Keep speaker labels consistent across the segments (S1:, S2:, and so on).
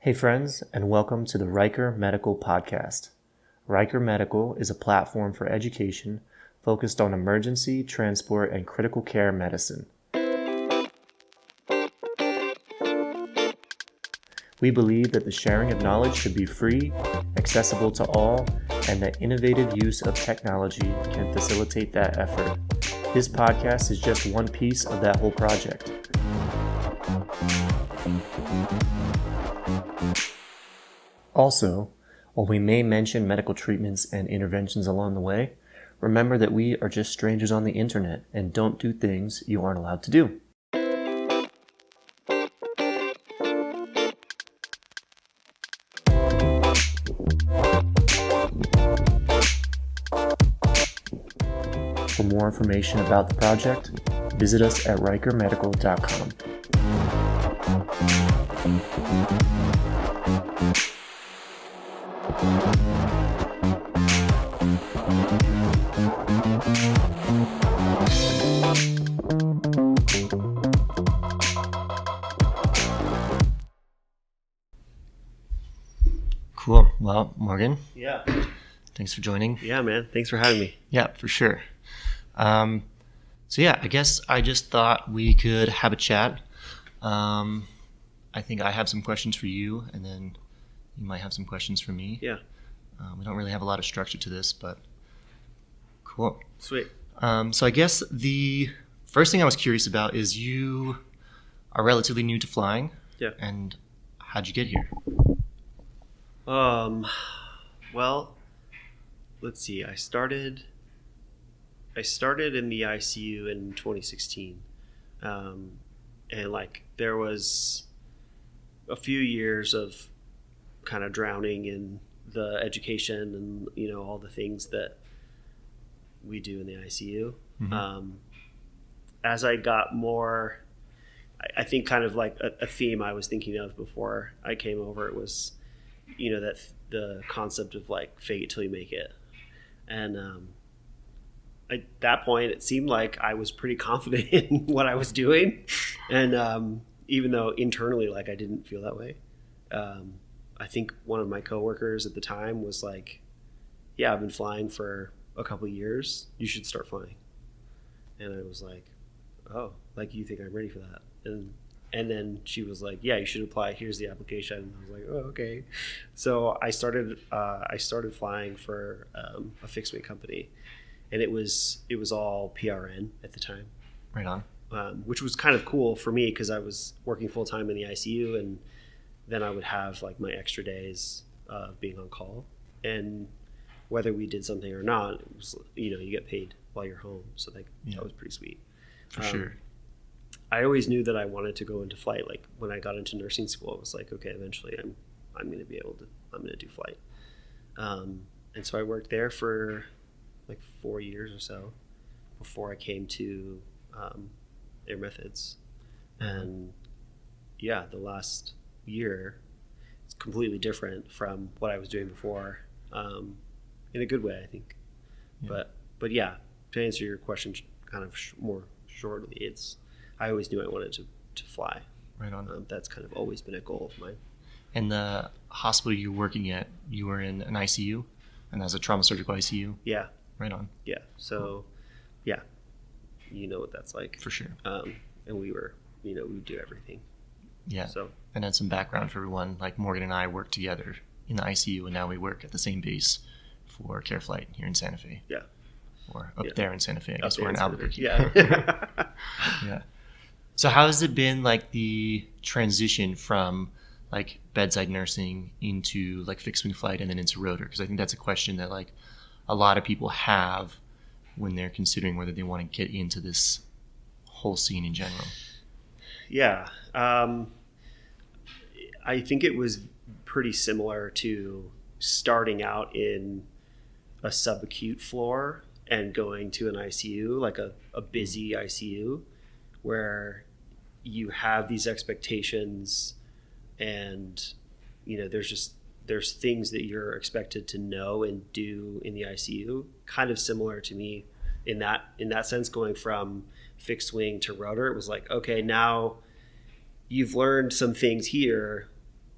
S1: Hey friends, and welcome to the Riker Medical Podcast. Riker Medical is a platform for education focused on emergency, transport, and critical care medicine. We believe that the sharing of knowledge should be free, accessible to all, and that innovative use of technology can facilitate that effort. This podcast is just one piece of that whole project. Also, while we may mention medical treatments and interventions along the way, remember that we are just strangers on the internet and don't do things you aren't allowed to do. For more information about the project, visit us at rikermedical.com. Cool. Well, Morgan.
S2: Yeah.
S1: Thanks for joining.
S2: Yeah, man. Thanks for having me.
S1: Yeah, for sure. I guess I just thought we could have a chat. I think I have some questions for you, and then you might have some questions for me.
S2: Yeah.
S1: We don't really have a lot of structure to this, but cool.
S2: Sweet.
S1: So I guess the first thing I was curious about is you are relatively new to flying.
S2: Yeah.
S1: And how'd you get here?
S2: Well, let's see. I started in the ICU in 2016. And there was a few years of kind of drowning in the education and, all the things that we do in the ICU. Mm-hmm. As I got more, I think kind of like a theme I was thinking of before I came over, it was, that the concept of like fake it till you make it. And at that point, it seemed like I was pretty confident in what I was doing. And even though internally, like, I didn't feel that way, I think one of my coworkers at the time was like, yeah, I've been flying for a couple of years. You should start flying. And I was like, oh, like, you think I'm ready for that? And then she was like, yeah, you should apply. Here's the application. And I was like, oh, okay. So I started flying for a fixed wing company, and it was all PRN at the time.
S1: Right on.
S2: Which was kind of cool for me because I was working full time in the ICU, and then I would have like my extra days of being on call, and whether we did something or not, it was, you get paid while you're home. So that was pretty sweet.
S1: For sure.
S2: I always knew that I wanted to go into flight. Like when I got into nursing school, it was like, okay, eventually I'm going to do flight. And so I worked there for like 4 years or so before I came to Air Methods. And yeah, the last year, it's completely different from what I was doing before, in a good way, I think. Yeah. But yeah, to answer your question kind of more shortly, I always knew I wanted to fly.
S1: Right on.
S2: That's kind of always been a goal of mine.
S1: And the hospital you're working at, you were in an ICU, and that's a trauma surgical ICU?
S2: Yeah.
S1: Right on.
S2: Yeah. So, yeah, you know what that's like.
S1: For sure.
S2: And we were, we would do everything.
S1: Yeah.
S2: So,
S1: and then some background for everyone, like Morgan and I worked together in the ICU, and now we work at the same base for Care Flight here in Santa Fe.
S2: Yeah.
S1: Or up there in Santa Fe. I guess we're in Albuquerque.
S2: Yeah.
S1: Yeah. So how has it been, like, the transition from like bedside nursing into like fixed wing flight and then into rotor? Because I think that's a question that like a lot of people have when they're considering whether they want to get into this whole scene in general.
S2: Yeah. I think it was pretty similar to starting out in a subacute floor and going to an ICU, like a busy ICU, where you have these expectations and, there's things that you're expected to know and do in the ICU, kind of similar to me in that sense, going from fixed wing to rotor. It was like, okay, now you've learned some things here.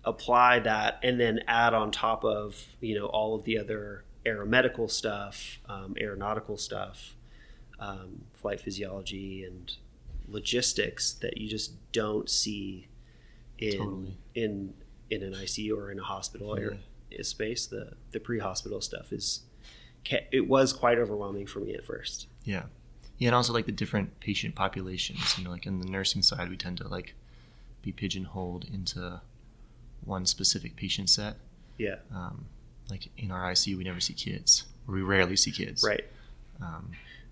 S2: apply that and then add on top of, all of the other aeromedical stuff, aeronautical stuff, flight physiology and logistics that you just don't see in an ICU or in a hospital space. The pre-hospital stuff it was quite overwhelming for me at first.
S1: Yeah. Yeah, and also like the different patient populations. Like in the nursing side, we tend to like be pigeonholed into one specific patient set.
S2: Yeah.
S1: Like in our ICU, we never see kids, or we rarely see kids.
S2: Right.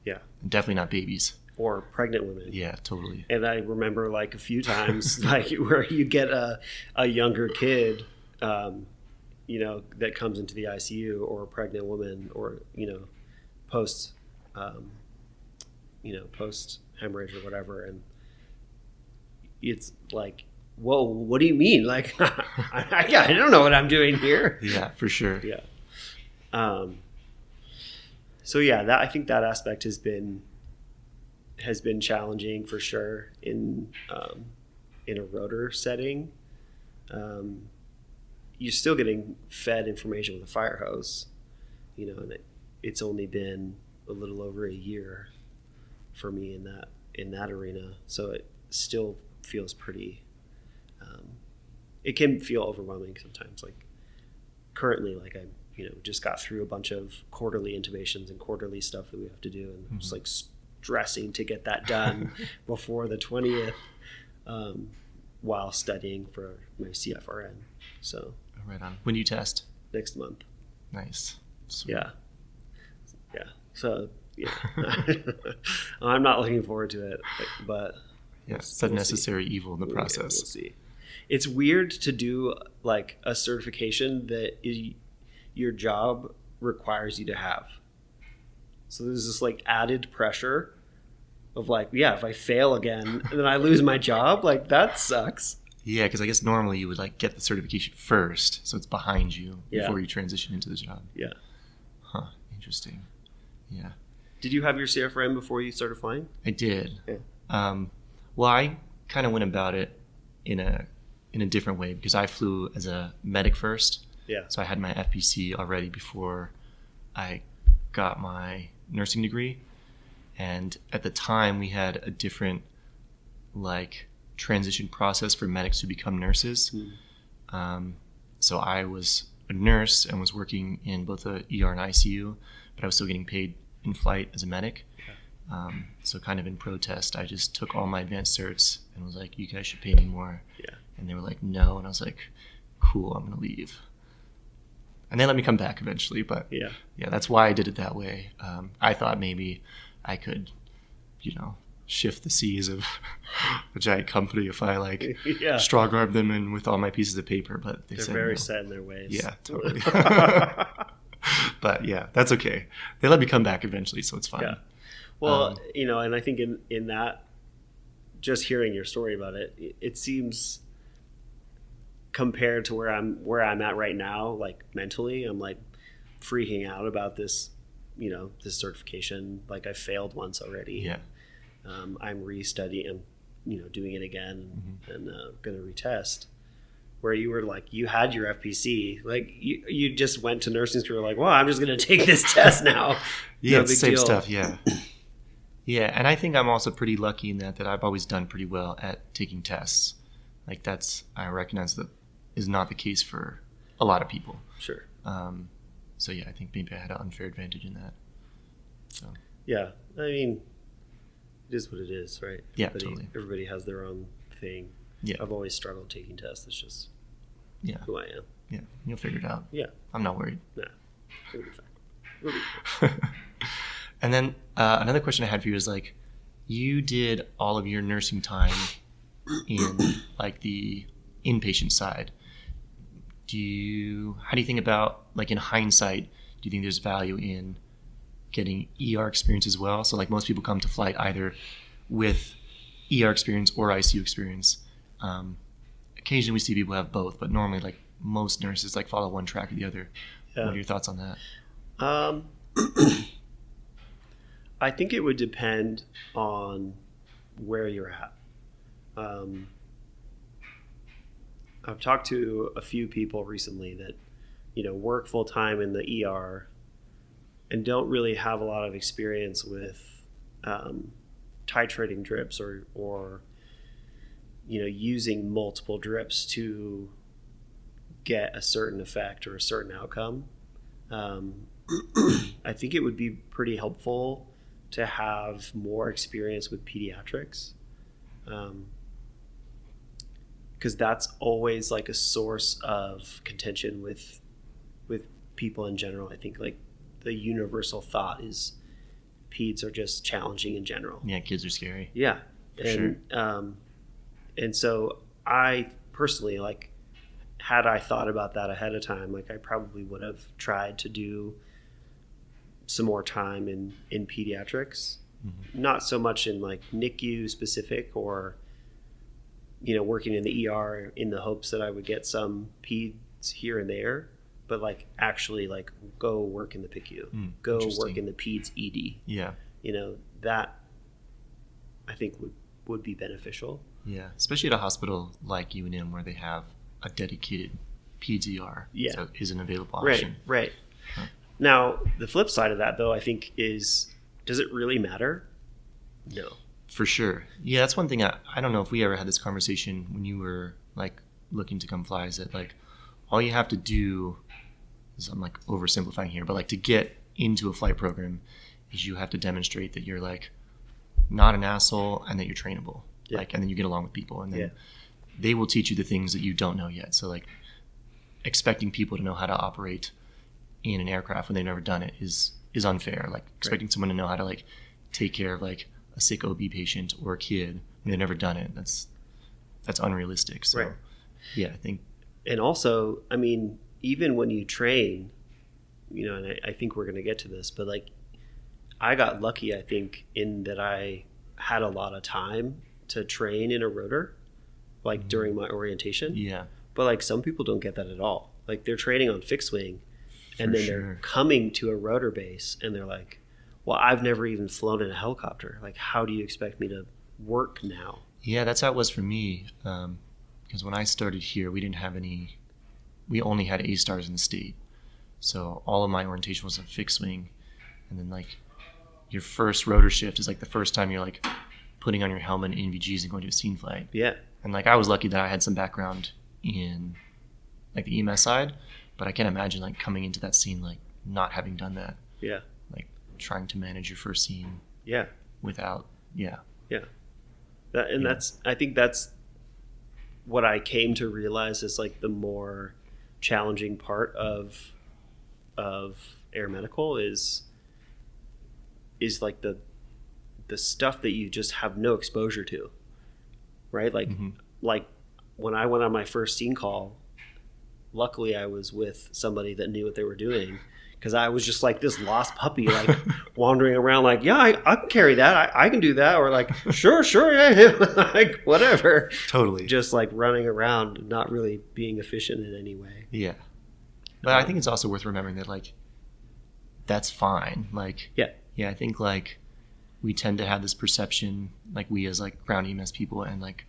S2: Yeah.
S1: And definitely not babies.
S2: Or pregnant women.
S1: Yeah, totally.
S2: And I remember like a few times like where you get a younger kid, that comes into the ICU, or a pregnant woman, or, post hemorrhage or whatever. And it's like, whoa, what do you mean? Like, I don't know what I'm doing here.
S1: Yeah, for sure.
S2: Yeah. So yeah, I think that aspect has been challenging for sure in a rotor setting. You're still getting fed information with a fire hose, and it's only been a little over a year for me in that arena. So it still feels pretty. It can feel overwhelming sometimes. Like currently, like I just got through a bunch of quarterly intubations and quarterly stuff that we have to do, and I'm just like stressing to get that done before the 20th, while studying for my CFRN. So
S1: right on. When do you test?
S2: Next month.
S1: Nice. Sweet.
S2: Yeah. So yeah, I'm not looking forward to it, but
S1: it's a necessary evil in the process.
S2: We'll see. It's weird to do like a certification that your job requires you to have. So there's this like added pressure of like, if I fail again and then I lose my job, like that sucks.
S1: Yeah, because I guess normally you would like get the certification first, so it's behind you before you transition into the job.
S2: Yeah.
S1: Huh. Interesting. Yeah.
S2: Did you have your CFRN before you started flying?
S1: I did.
S2: Yeah.
S1: Well, I kind of went about it in a different way because I flew as a medic first.
S2: Yeah.
S1: So I had my FPC already before I got my nursing degree, and at the time we had a different like transition process for medics to become nurses. So I was a nurse and was working in both the ER and ICU, but I was still getting paid in flight as a medic. So kind of in protest, I just took all my advanced certs and was like, you guys should pay me more.
S2: Yeah.
S1: And they were like, no. And I was like, cool, I'm going to leave. And they let me come back eventually. But yeah, that's why I did it that way. I thought maybe I could, shift the seas of a giant company if I like strong arm them in with all my pieces of paper. But they're
S2: very
S1: no.
S2: set in their ways.
S1: Yeah, totally. But yeah, that's okay. They let me come back eventually, so it's fine.
S2: Yeah. Well, and I think in that, just hearing your story about it, it seems compared to where I'm at right now, like mentally, I'm like freaking out about this, this certification. Like I failed once already.
S1: Yeah.
S2: I'm restudying, doing it again and going to retest. Where you were like, you had your FPC, like you just went to nursing school, like, well, I'm just going to take this test now.
S1: Yeah, it's the same stuff. Yeah. Yeah, and I think I'm also pretty lucky in that I've always done pretty well at taking tests. Like I recognize that is not the case for a lot of people.
S2: Sure.
S1: So yeah, I think maybe I had an unfair advantage in that. So. Yeah,
S2: I mean, it is what it is, right?
S1: Yeah, totally.
S2: Everybody has their own thing.
S1: Yeah.
S2: I've always struggled taking tests. It's just who I am.
S1: Yeah, you'll figure it out.
S2: Yeah.
S1: I'm not worried.
S2: Nah, it'll be fine. It'll be fine.
S1: And then another question I had for you is like, you did all of your nursing time in like the inpatient side. How do you think about, like in hindsight, do you think there's value in getting ER experience as well? So like most people come to flight either with ER experience or ICU experience. Occasionally we see people have both, but normally like most nurses like follow one track or the other. Yeah. What are your thoughts on that?
S2: I think it would depend on where you're at. I've talked to a few people recently that, work full time in the ER and don't really have a lot of experience with titrating drips or using multiple drips to get a certain effect or a certain outcome. I think it would be pretty helpful to have more experience with pediatrics, because that's always like a source of contention with people in general. I think like the universal thought is peds are just challenging in general.
S1: Yeah, kids are scary.
S2: Yeah,
S1: For sure.
S2: And so I personally, like, had I thought about that ahead of time, like I probably would have tried to do some more time in pediatrics, not so much in like NICU specific or working in the ER in the hopes that I would get some peds here and there, but like actually like go work in the PICU, go work in the peds ED.
S1: Yeah.
S2: That I think would be beneficial.
S1: Yeah, especially at a hospital like UNM where they have a dedicated peds ER.
S2: Yeah.
S1: So it is an available option.
S2: Right.
S1: Huh.
S2: Now, the flip side of that, though, I think is, does it really matter? No.
S1: For sure. Yeah, that's one thing. I don't know if we ever had this conversation when you were like looking to come fly, is that like all you have to do is, I'm like oversimplifying here, but like to get into a flight program is you have to demonstrate that you're like not an asshole and that you're trainable.
S2: Yeah.
S1: Like, and then you get along with people, and then they will teach you the things that you don't know yet. So like expecting people to know how to operate in an aircraft when they've never done it is unfair. Like expecting someone to know how to like take care of like a sick OB patient or a kid when they've never done it, that's unrealistic. So yeah, I think. And
S2: also, I mean, even when you train, and I think we're going to get to this, but like I got lucky, I think, in that I had a lot of time to train in a rotor, like during my orientation.
S1: Yeah.
S2: But like some people don't get that at all. Like they're training on fixed wing, and then they're coming to a rotor base and they're like, well, I've never even flown in a helicopter. Like, how do you expect me to work now?
S1: Yeah, that's how it was for me. Because when I started here, we only had A-stars in the state. So all of my orientation was on fixed wing. And then like your first rotor shift is like the first time you're like putting on your helmet and NVGs and going to a scene flight.
S2: Yeah.
S1: And like I was lucky that I had some background in like the EMS side, but I can't imagine like coming into that scene like not having done that.
S2: Yeah.
S1: Like trying to manage your first scene.
S2: Yeah.
S1: Without. Yeah.
S2: Yeah. I think that's what I came to realize is like the more challenging part of air medical is like the stuff that you just have no exposure to, right? Like like when I went on my first scene call, luckily I was with somebody that knew what they were doing, because I was just like this lost puppy, like wandering around like, yeah, I can carry that. I can do that. Or like, sure. Yeah. Like whatever.
S1: Totally.
S2: Just like running around, not really being efficient in any way.
S1: Yeah. But I think it's also worth remembering that like, that's fine. Like, yeah, I think like we tend to have this perception, like we as like ground EMS people and like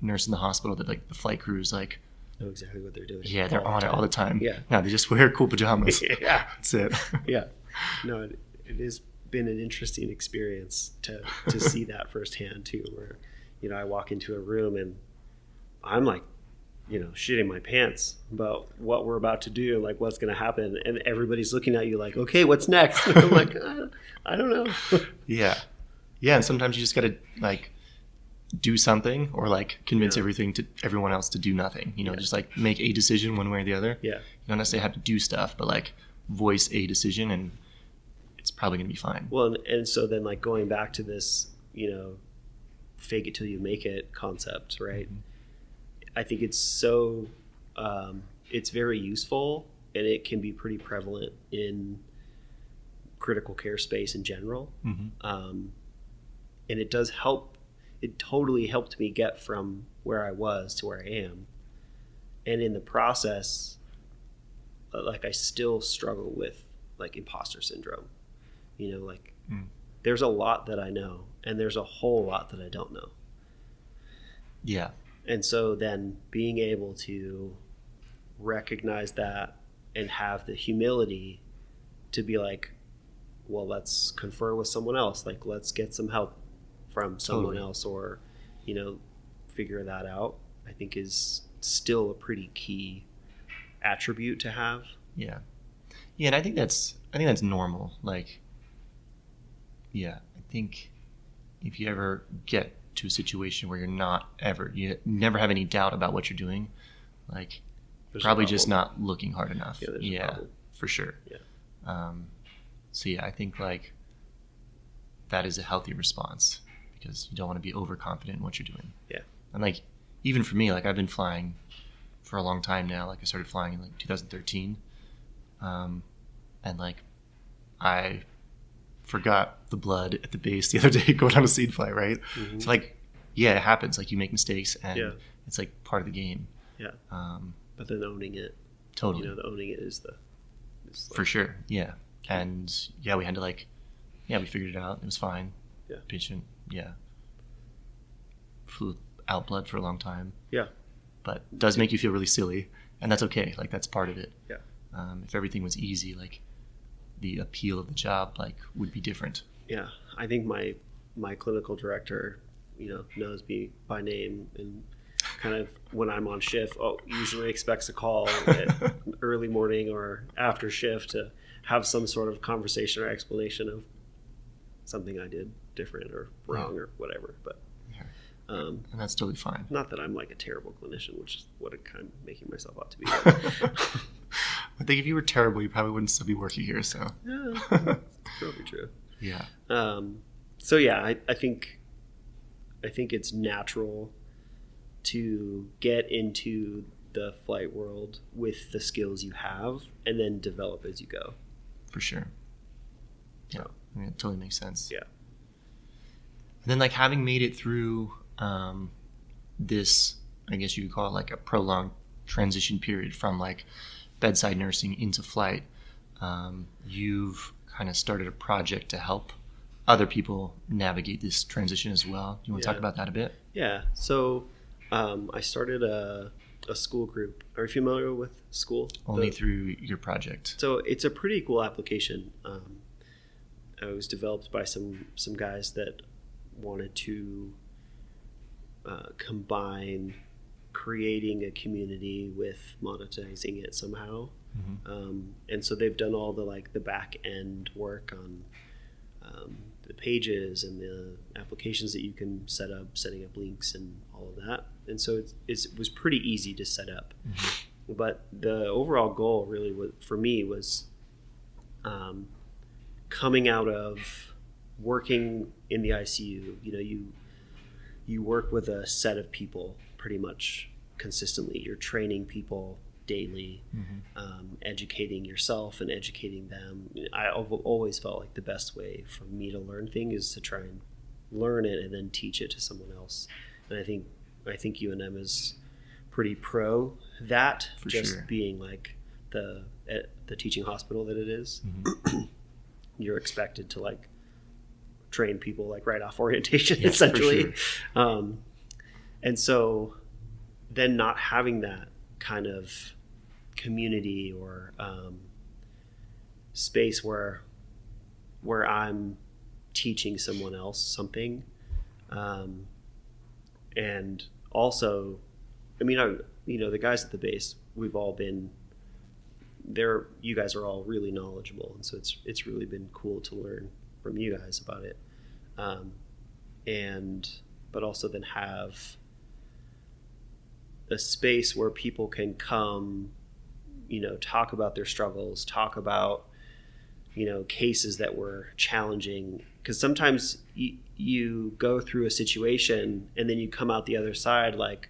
S1: nurse in the hospital, that like the flight crews like
S2: know exactly what they're doing.
S1: Yeah, they're on it all the time.
S2: Yeah.
S1: No, they just wear cool pajamas.
S2: Yeah.
S1: That's it.
S2: Yeah. No, it has been an interesting experience to see that firsthand too, where, I walk into a room and I'm like, shitting my pants about what we're about to do, like what's going to happen. And everybody's looking at you like, okay, what's next? And I'm like, I don't know.
S1: Yeah. Yeah. And sometimes you just got to like do something or like convince everyone else to do nothing, just like make a decision one way or the other.
S2: Yeah.
S1: You don't necessarily have to do stuff, but like voice a decision and it's probably going to be fine.
S2: Well, and so then like going back to this, fake it till you make it concept, right? Mm-hmm. I think it's so, it's very useful, and it can be pretty prevalent in critical care space in general.
S1: Mm-hmm.
S2: And it does help. It totally helped me get from where I was to where I am. And in the process, like I still struggle with like imposter syndrome, there's a lot that I know and there's a whole lot that I don't know.
S1: Yeah.
S2: And so then being able to recognize that and have the humility to be like, well, let's confer with someone else. Like, let's get some help from someone else, or, figure that out, I think is still a pretty key attribute to have.
S1: Yeah. Yeah. And I think that's normal. Like, yeah, I think if you ever get to a situation where you never have any doubt about what you're doing, like,
S2: There's
S1: probably just not looking hard enough.
S2: Yeah,
S1: for sure.
S2: Yeah.
S1: So yeah, I think like that is a healthy response, because you don't want to be overconfident in what you're doing.
S2: Yeah.
S1: And like, even for me, like, I've been flying for a long time now. Like, I started flying in like 2013. And like, I forgot the blood at the base the other day going on a seed flight, right?
S2: Mm-hmm.
S1: So like, yeah, it happens. Like, you make mistakes, and
S2: Yeah.
S1: it's like part of the game.
S2: Yeah. But then owning it.
S1: Totally.
S2: The owning it is
S1: for sure. Yeah. And yeah, we had to we figured it out. It was fine.
S2: Yeah.
S1: Patient. Yeah. Flew out blood for a long time.
S2: Yeah.
S1: But it does make you feel really silly, and that's okay. Like, that's part of it.
S2: Yeah.
S1: If everything was easy, like, the appeal of the job, like, would be different.
S2: Yeah. I think my clinical director, knows me by name, and kind of when I'm on shift, usually expects a call at early morning or after shift to have some sort of conversation or explanation of something I did different or wrong or whatever. But
S1: and that's totally fine.
S2: Not that I'm like a terrible clinician, which is what I'm kind of making myself out to be.
S1: I think if you were terrible, you probably wouldn't still be working here. So
S2: yeah, that's probably true.
S1: Yeah.
S2: So yeah, I think it's natural to get into the flight world with the skills you have, and then develop as you go.
S1: For sure. Yeah, I mean, it totally makes sense.
S2: Yeah.
S1: And then, like, having made it through this, I guess you could call it like a prolonged transition period from like bedside nursing into flight, you've kind of started a project to help other people navigate this transition as well. You want to talk about that a bit?
S2: Yeah. So I started a school group. Are you familiar with school?
S1: Only through your project.
S2: So it's a pretty cool application. It was developed by some guys that wanted to combine creating a community with monetizing it somehow. Mm-hmm. And so they've done all the back end work on the pages and the applications that you can setting up links and all of that. And so it was pretty easy to set up. Mm-hmm. But the overall goal really for me was coming out of working in the ICU. You work with a set of people pretty much consistently. You're training people daily, mm-hmm. Educating yourself and educating them. I've always felt like the best way for me to learn things is to try and learn it and then teach it to someone else. And I think UNM is pretty pro that, for just sure. Being like the teaching hospital that it is. Mm-hmm. You're expected to like train people like right off orientation, essentially. Sure. And so then not having that kind of community or space where I'm teaching someone else something, and also, I mean, the guys at the base, we've all been there. You guys are all really knowledgeable, and so it's really been cool to learn from you guys about it, but also then have a space where people can come, talk about their struggles, talk about, cases that were challenging. Because sometimes you go through a situation and then you come out the other side like,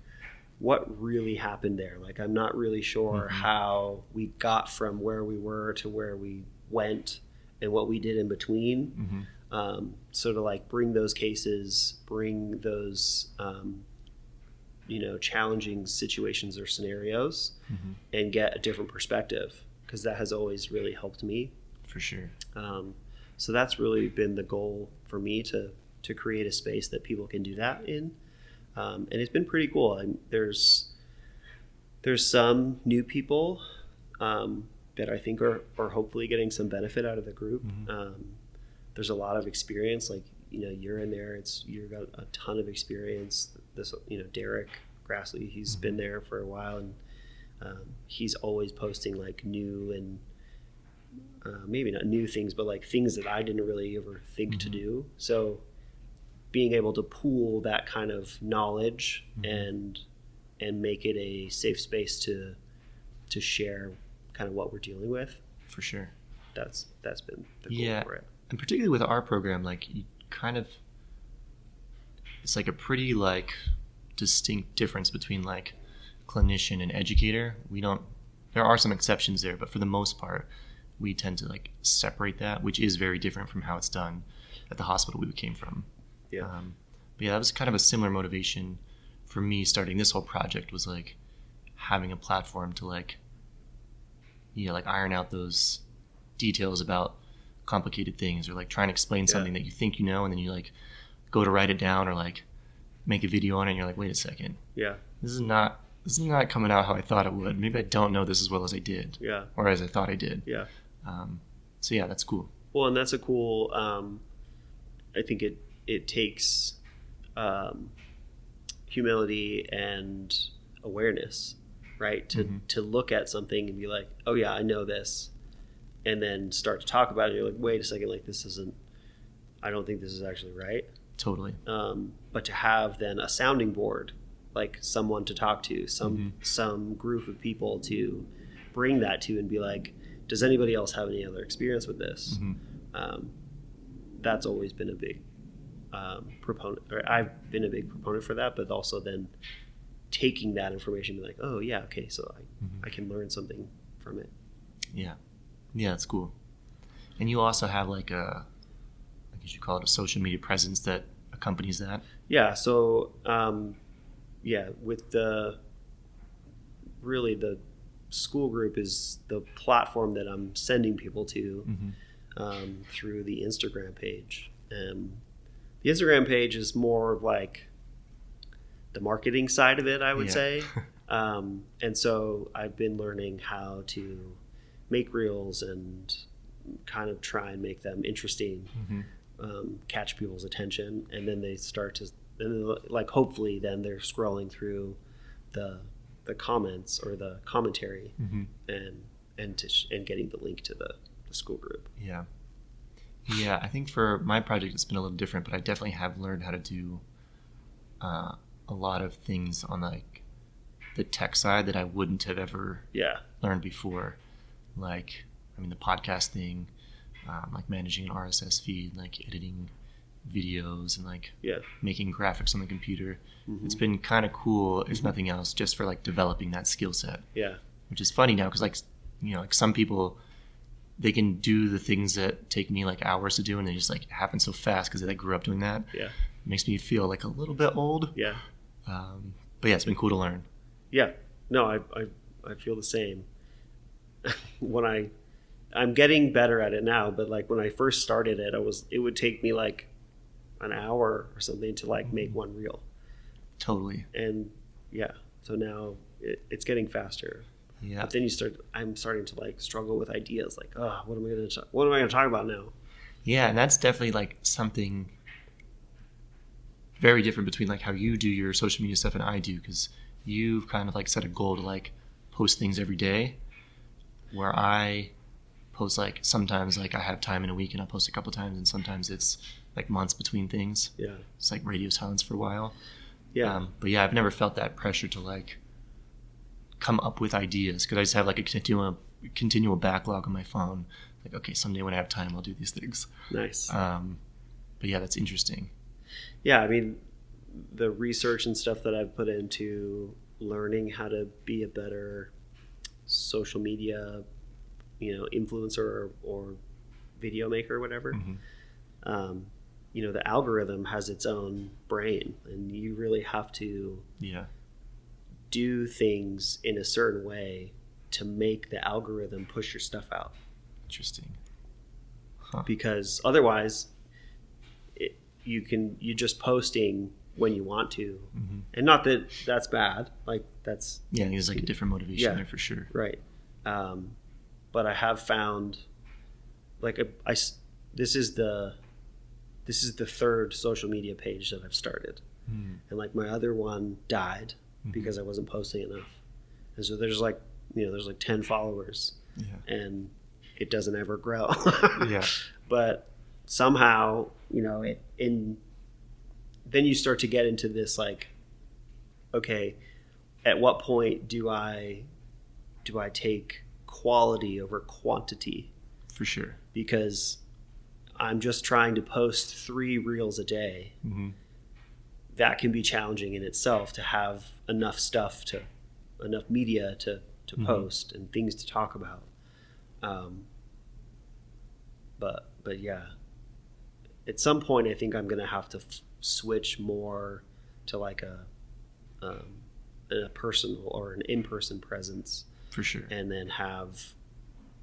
S2: what really happened there? Like, I'm not really sure mm-hmm. how we got from where we were to where we went and what we did in between. Mm-hmm. So to like bring those cases, bring those challenging situations or scenarios, mm-hmm. and get a different perspective, because that has always really helped me.
S1: For sure.
S2: So that's really been the goal for me, to create a space that people can do that in. And it's been pretty cool. There's some new people that I think are hopefully getting some benefit out of the group. There's a lot of experience. Like, you're in there. You've got a ton of experience. Derek Grassley, he's been there for a while, and he's always posting like new and maybe not new things, but like things that I didn't really ever think to do. So being able to pool that kind of knowledge and make it a safe space to share kind of what we're dealing with.
S1: For sure.
S2: That's been the goal for it.
S1: And particularly with our program, like it's like a pretty like distinct difference between like clinician and educator. There are some exceptions there, but for the most part, we tend to like separate that, which is very different from how it's done at the hospital we came from.
S2: Yeah.
S1: But yeah, that was kind of a similar motivation for me starting this whole project, was like having a platform to like iron out those details about complicated things, or like try and explain something that you think and then you like go to write it down or like make a video on it and you're like, wait a second.
S2: Yeah.
S1: This is not coming out how I thought it would. Maybe I don't know this as well as I did.
S2: Yeah.
S1: Or as I thought I did.
S2: Yeah.
S1: So yeah, that's cool.
S2: Well, and that's a cool, I think it takes humility and awareness, right? To look at something and be like, oh yeah, I know this. And then start to talk about it. You're like, wait a second, like I don't think this is actually right.
S1: Totally.
S2: But to have then a sounding board, like someone to talk to, some group of people to bring that to and be like, does anybody else have any other experience with this? That's always been a big proponent, or I've been a big proponent for that, but also then taking that information and be like, oh yeah, okay, so I can learn something from it.
S1: Yeah. Yeah, that's cool. And you also have like I guess you call it a social media presence that accompanies that. Yeah.
S2: So, with the school group is the platform that I'm sending people to through the Instagram page. The Instagram page is more of like the marketing side of it, I would say. And so I've been learning how to make reels and kind of try and make them interesting, catch people's attention, and then they start to, like, hopefully then they're scrolling through the comments or the commentary and getting the link to the school group.
S1: Yeah, I think for my project it's been a little different, but I definitely have learned how to do a lot of things on like the tech side that I wouldn't have ever learned before. Like, I mean, the podcast thing, like managing an RSS feed, like editing videos and like making graphics on the computer. It's been kind of cool, if nothing else, just for like developing that skill set. Which is funny now because like some people, they can do the things that take me like hours to do and they just like happen so fast because they like grew up doing that. It makes me feel like a little bit old. But yeah, it's been cool to learn.
S2: No, I feel the same. When I'm getting better at it now, but like when I first started it would take me like an hour or something to like make one reel.
S1: Totally.
S2: And so now it's getting faster. But then I'm starting to like struggle with ideas like, oh, what am I going to talk about now?
S1: And that's definitely like something very different between like how you do your social media stuff and I do, because you've kind of like set a goal to like post things every day, where I post like sometimes like I have time in a week and I'll post a couple times, and sometimes it's like months between things. It's like radio silence for a while. But I've never felt that pressure to like come up with ideas, because I just have like a continual backlog on my phone. Like, okay, someday when I have time I'll do these things.
S2: Nice.
S1: But that's interesting.
S2: I mean, the research and stuff that I've put into learning how to be a better social media, influencer or video maker or whatever. The algorithm has its own brain, and you really have to do things in a certain way to make the algorithm push your stuff out.
S1: Interesting.
S2: Because otherwise you just posting when you want to,
S1: Mm-hmm.
S2: and not that that's bad. Like that's
S1: Yeah, there's like a different motivation
S2: Yeah.
S1: there for sure.
S2: right. But I have found like this is the third social media page that I've started, and like my other one died because I wasn't posting enough, and so there's like there's like 10 followers, and it doesn't ever grow.
S1: Yeah.
S2: But somehow then you start to get into this like, okay, at what point do I take quality over quantity?
S1: For sure.
S2: Because I'm just trying to post 3 reels a day.
S1: Mm-hmm.
S2: That can be challenging in itself, to have enough media to post and things to talk about. But yeah, at some point I think I'm going to have to switch more to like a personal or an in-person presence.
S1: For sure.
S2: And then have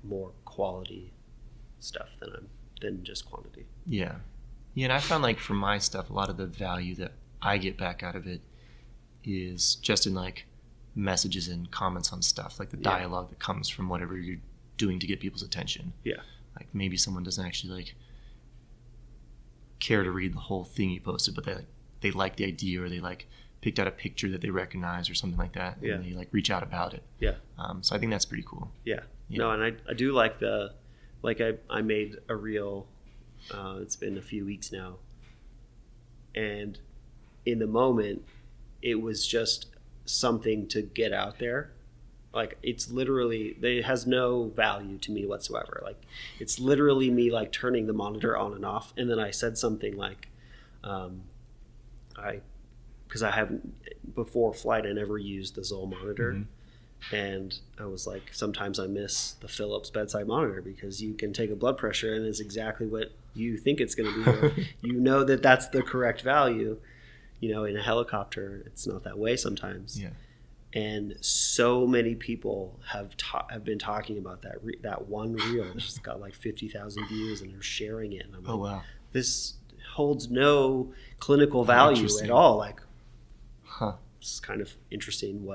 S2: more quality stuff than just quantity.
S1: Yeah. Yeah, and I found like for my stuff, a lot of the value that I get back out of it is just in like messages and comments on stuff, like the dialogue that comes from whatever you're doing to get people's attention.
S2: Yeah.
S1: Like maybe someone doesn't actually like care to read the whole thing you posted, but they like the idea, or they like picked out a picture that they recognize or something like that, and they like reach out about it.
S2: Yeah.
S1: So I think that's pretty cool.
S2: Yeah. No, and I do like I made a reel. It's been a few weeks now, and in the moment, it was just something to get out there. Like it has no value to me whatsoever. Like it's literally me like turning the monitor on and off, and then I said something like, because I haven't before flight, I never used the Zoll monitor, and I was like, sometimes I miss the Philips bedside monitor because you can take a blood pressure and it's exactly what you think it's going to be. You know that that's the correct value. In a helicopter, it's not that way sometimes.
S1: Yeah.
S2: And so many people have been talking about that one reel that's just got like 50,000 views, and they're sharing it. And I'm like,
S1: Oh wow.
S2: This holds no clinical value at all. Like, it's kind of interesting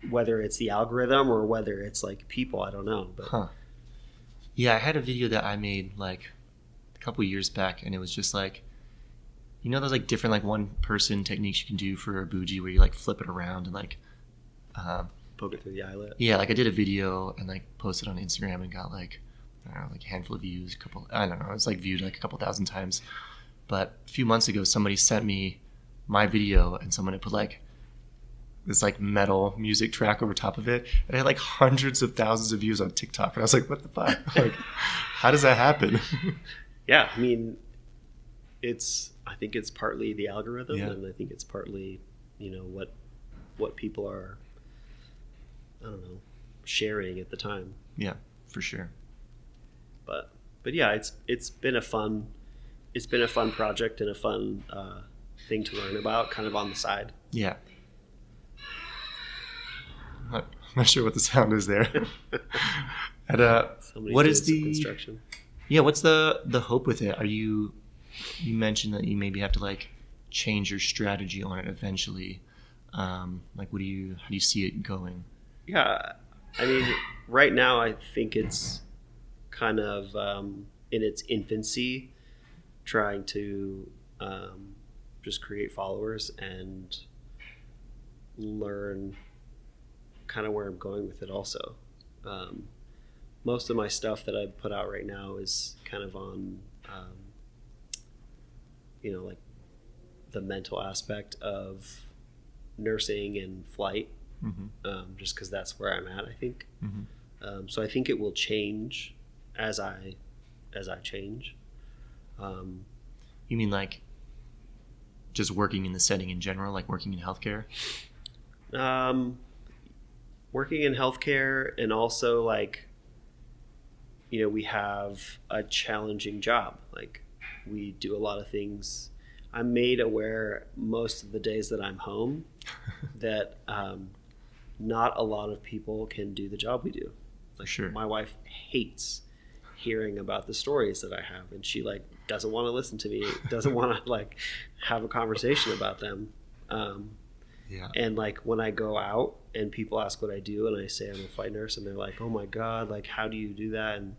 S2: whether it's the algorithm or whether it's like people. I don't know. But
S1: yeah, I had a video that I made like a couple years back, and it was just like, those like different like one person techniques you can do for a bougie where you like flip it around and like
S2: poke it through the eyelet.
S1: Yeah, like I did a video and like posted on Instagram and got like, I don't know, like a handful of views, I don't know, it was like viewed like a couple thousand times. But a few months ago, somebody sent me my video, and someone had put like this like metal music track over top of it, and it had like hundreds of thousands of views on TikTok. And I was like, what the fuck? Like, how does that happen?
S2: Yeah, I mean, I think it's partly the algorithm, and I think it's partly, what people are, I don't know, sharing at the time.
S1: Yeah, for sure.
S2: But yeah, it's been a fun project and a fun thing to learn about, kind of on the side.
S1: Yeah. I'm not sure what the sound is there. And, what is the construction? Yeah, what's the hope with it? You mentioned that you maybe have to like change your strategy on it eventually. Like, how do you see it going?
S2: Yeah, I mean, right now I think it's kind of in its infancy, trying to just create followers and learn kind of where I'm going with it also. Most of my stuff that I put out right now is kind of on like the mental aspect of nursing and flight, just because that's where I'm at, I think. So I think it will change as I change.
S1: You mean like just working in the setting in general, like working in healthcare?
S2: Working in healthcare, and also like, we have a challenging job. Like, we do a lot of things. I'm made aware most of the days that I'm home that not a lot of people can do the job we do. Like,
S1: sure.
S2: My wife hates hearing about the stories that I have, and she like doesn't want to listen to me, doesn't want to like have a conversation about them.
S1: Yeah.
S2: And like when I go out and people ask what I do and I say I'm a flight nurse, and they're like, oh my God, like how do you do that? And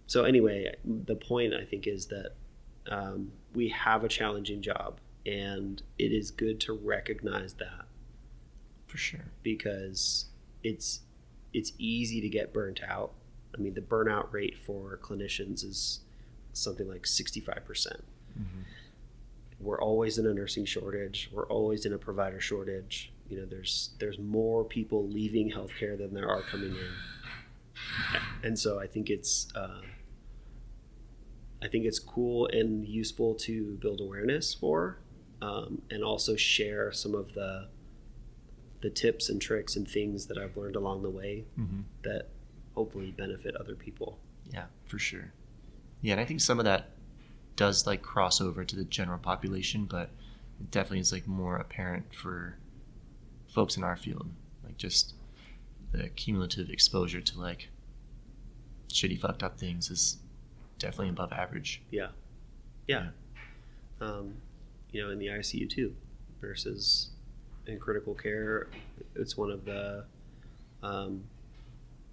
S2: so anyway, the point I think is that we have a challenging job, and it is good to recognize that.
S1: For sure.
S2: Because it's easy to get burnt out. I mean, the burnout rate for clinicians is something like 65%. Mm-hmm. We're always in a nursing shortage. We're always in a provider shortage. You know, there's more people leaving healthcare than there are coming in. And so I think it's cool and useful to build awareness for, and also share some of the tips and tricks and things that I've learned along the way that hopefully benefit other people.
S1: Yeah, for sure. Yeah, and I think some of that does like cross over to the general population, but it definitely is like more apparent for folks in our field. Like just the cumulative exposure to like shitty fucked up things is definitely above average.
S2: Yeah. You know, in the ICU too, versus in critical care, it's one of the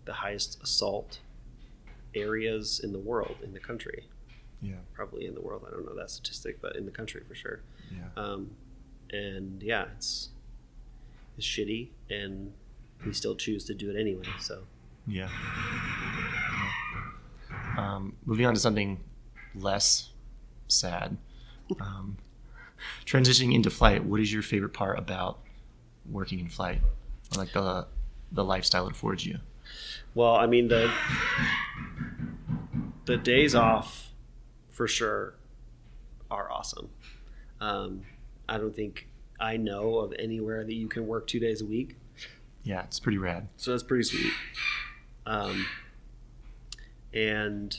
S2: highest assault areas in the world, in the country.
S1: Yeah.
S2: Probably in the world. I don't know that statistic, but in the country for sure.
S1: Yeah.
S2: And yeah, it's shitty, and we still choose to do it anyway. So.
S1: Yeah. Moving on to something less sad. Transitioning into flight, what is your favorite part about working in flight? Or like the lifestyle it affords you?
S2: Well, I mean, the days off for sure are awesome. I don't think I know of anywhere that you can work 2 days a week.
S1: Yeah, it's pretty rad.
S2: So that's pretty sweet. And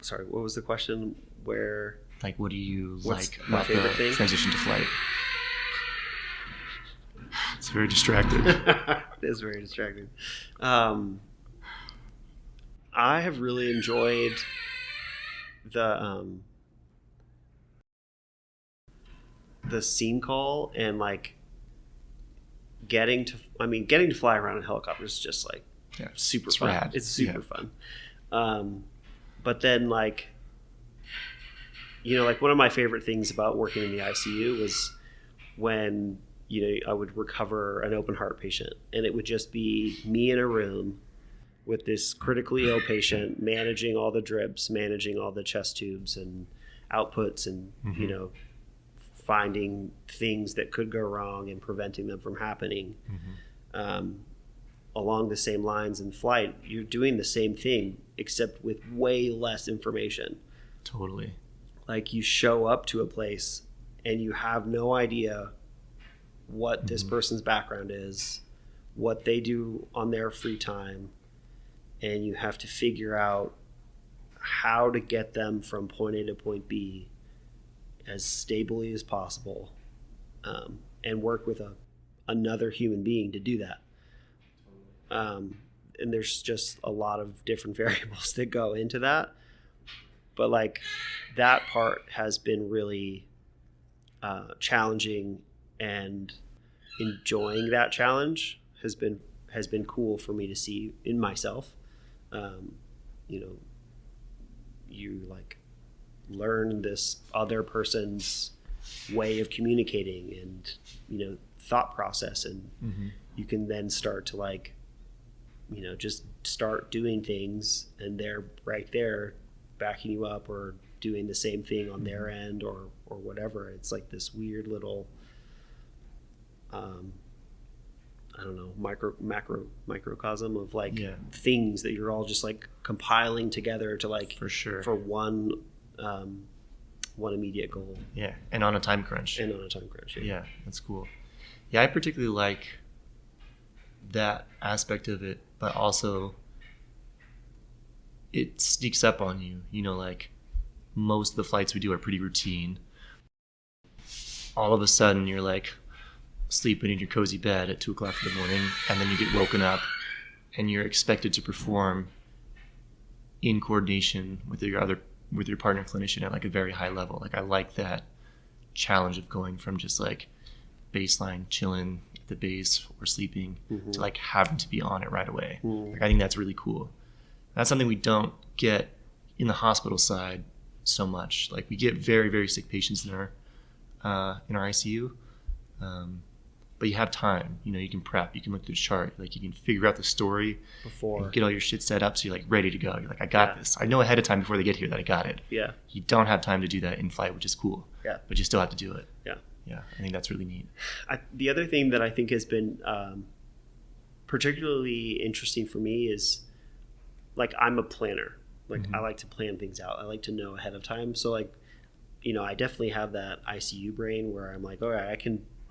S2: sorry, what was the question? Where?
S1: Like, what do you like
S2: my
S1: about
S2: favorite
S1: the
S2: thing?
S1: transition to flight? It's very distracting.
S2: It is very distracting. I have really enjoyed the scene call and like getting to fly around in helicopters is just like super fun.
S1: Rad.
S2: It's super fun. But then like, you know, like one of my favorite things about working in the ICU was when, you know, I would recover an open heart patient, and it would just be me in a room with this critically ill patient, managing all the drips, managing all the chest tubes and outputs, and you know, finding things that could go wrong and preventing them from happening. Along the same lines in flight, you're doing the same thing except with way less information.
S1: Totally.
S2: Like you show up to a place and you have no idea what this person's background is, what they do on their free time, and you have to figure out how to get them from point A to point B as stably as possible, and work with another human being to do that. And there's just a lot of different variables that go into that. But like that part has been really challenging, and enjoying that challenge has been cool for me to see in myself. You know, you like learn this other person's way of communicating and, you know, thought process, and you can then start to like, you know, just start doing things, and they're right there backing you up or doing the same thing on their end or whatever. It's like this weird little I don't know, microcosm of like things that you're all just like compiling together to like for one immediate goal.
S1: Yeah, and on a time crunch. Yeah, that's cool. Yeah, I particularly like that aspect of it, but also it sneaks up on you. You know, like most of the flights we do are pretty routine. All of a sudden you're like sleeping in your cozy bed at 2:00 in the morning, and then you get woken up and you're expected to perform in coordination with your partner clinician at like a very high level. Like I like that challenge of going from just like baseline chilling at the base or sleeping to like having to be on it right away. Like I think that's really cool. That's something we don't get in the hospital side so much. Like we get very, very sick patients in our ICU, but you have time. You know, you can prep, you can look through the chart, like you can figure out the story
S2: before,
S1: get all your shit set up, so you're like ready to go. You're like, I got this. I know ahead of time before they get here that I got it.
S2: Yeah.
S1: You don't have time to do that in flight, which is cool.
S2: Yeah.
S1: But you still have to do it.
S2: Yeah.
S1: Yeah, I think that's really neat.
S2: The other thing that I think has been particularly interesting for me is, like, I'm a planner. Like, I like to plan things out. I like to know ahead of time. So, like, you know, I definitely have that ICU brain where I'm like, all right,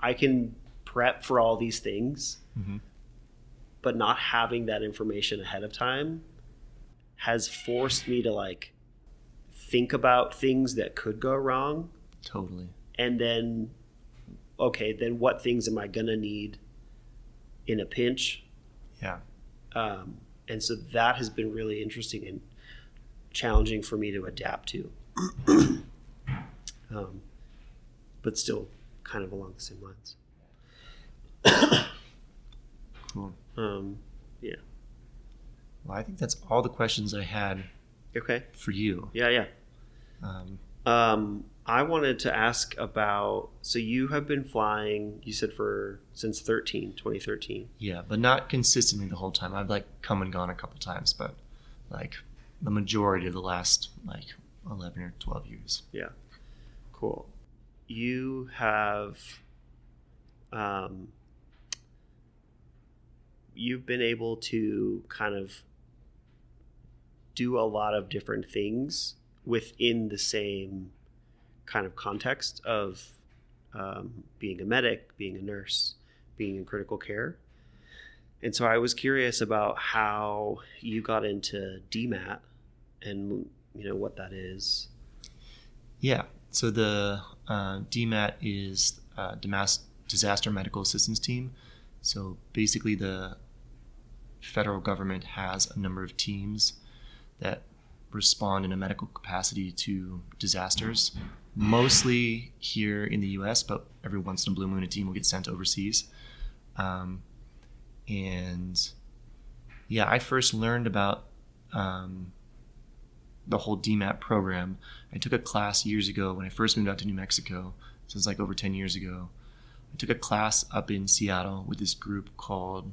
S2: I can prep for all these things, but not having that information ahead of time has forced me to, like, think about things that could go wrong.
S1: Totally.
S2: And then, okay, then what things am I going to need in a pinch?
S1: Yeah.
S2: And so that has been really interesting and challenging for me to adapt to. But still kind of along the same lines.
S1: Cool.
S2: Yeah.
S1: Well, I think that's all the questions I had for you.
S2: Yeah. I wanted to ask about, so you have been flying, you said since 2013.
S1: Yeah, but not consistently the whole time. I've like come and gone a couple times, but like the majority of the last like 11 or 12 years.
S2: Yeah. Cool. You have, you've been able to kind of do a lot of different things within the same kind of context of being a medic, being a nurse, being in critical care. And so I was curious about how you got into DMAT and, you know, what that is.
S1: Yeah. So the DMAT is Disaster Medical Assistance Team. So basically the federal government has a number of teams that respond in a medical capacity to disasters, mostly here in the US, but every once in a blue moon a team will get sent overseas. And yeah, I first learned about the whole DMAT program. I took a class years ago when I first moved out to New Mexico. So it's like over 10 years ago. I took a class up in Seattle with this group called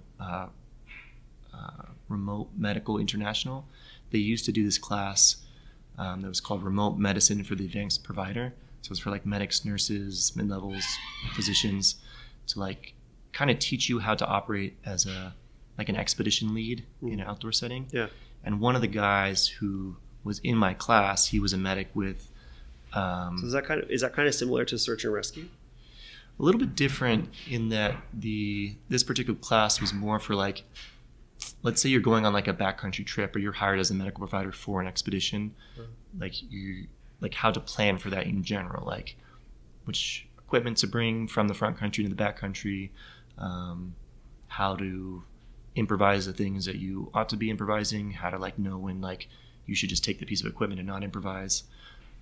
S1: Remote Medical International. They used to do this class that was called Remote Medicine for the Advanced Provider. So it's for like medics, nurses, mid-levels, physicians to like kind of teach you how to operate as an expedition lead in an outdoor setting.
S2: Yeah.
S1: And one of the guys who was in my class, he was a medic with.
S2: So is that kind of similar to search and rescue?
S1: A little bit different in that this particular class was more for like, let's say you're going on like a backcountry trip or you're hired as a medical provider for an expedition, like how to plan for that in general, like which equipment to bring from the front country to the back country, how to improvise the things that you ought to be improvising, how to like know when like you should just take the piece of equipment and not improvise,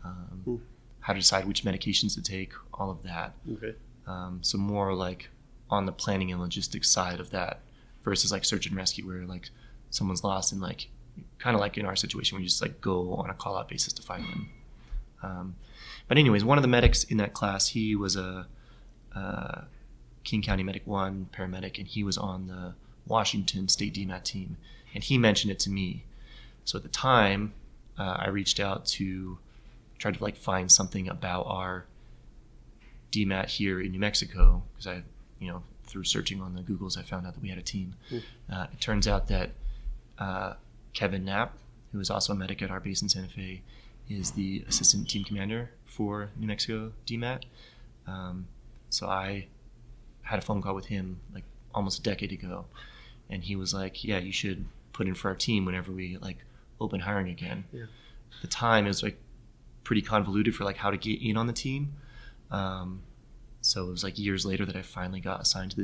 S1: how to decide which medications to take, all of that.
S2: Okay.
S1: So more like on the planning and logistics side of that versus like search and rescue where like someone's lost and like kind of like in our situation we just like go on a call out basis to find them. But anyways, one of the medics in that class, he was a King County Medic 1 paramedic, and he was on the Washington State DMAT team, and he mentioned it to me. So at the time, I reached out to try to like find something about our DMAT here in New Mexico because I, through searching on the Googles, I found out that we had a team. It turns out that Kevin Knapp, who is also a medic at our base in Santa Fe, is the assistant team commander for New Mexico DMAT. So I had a phone call with him like almost a decade ago, and he was like, "Yeah, you should put in for our team whenever we like open hiring again." Yeah. At the time, it was like pretty convoluted for like how to get in on the team. So it was like years later that I finally got assigned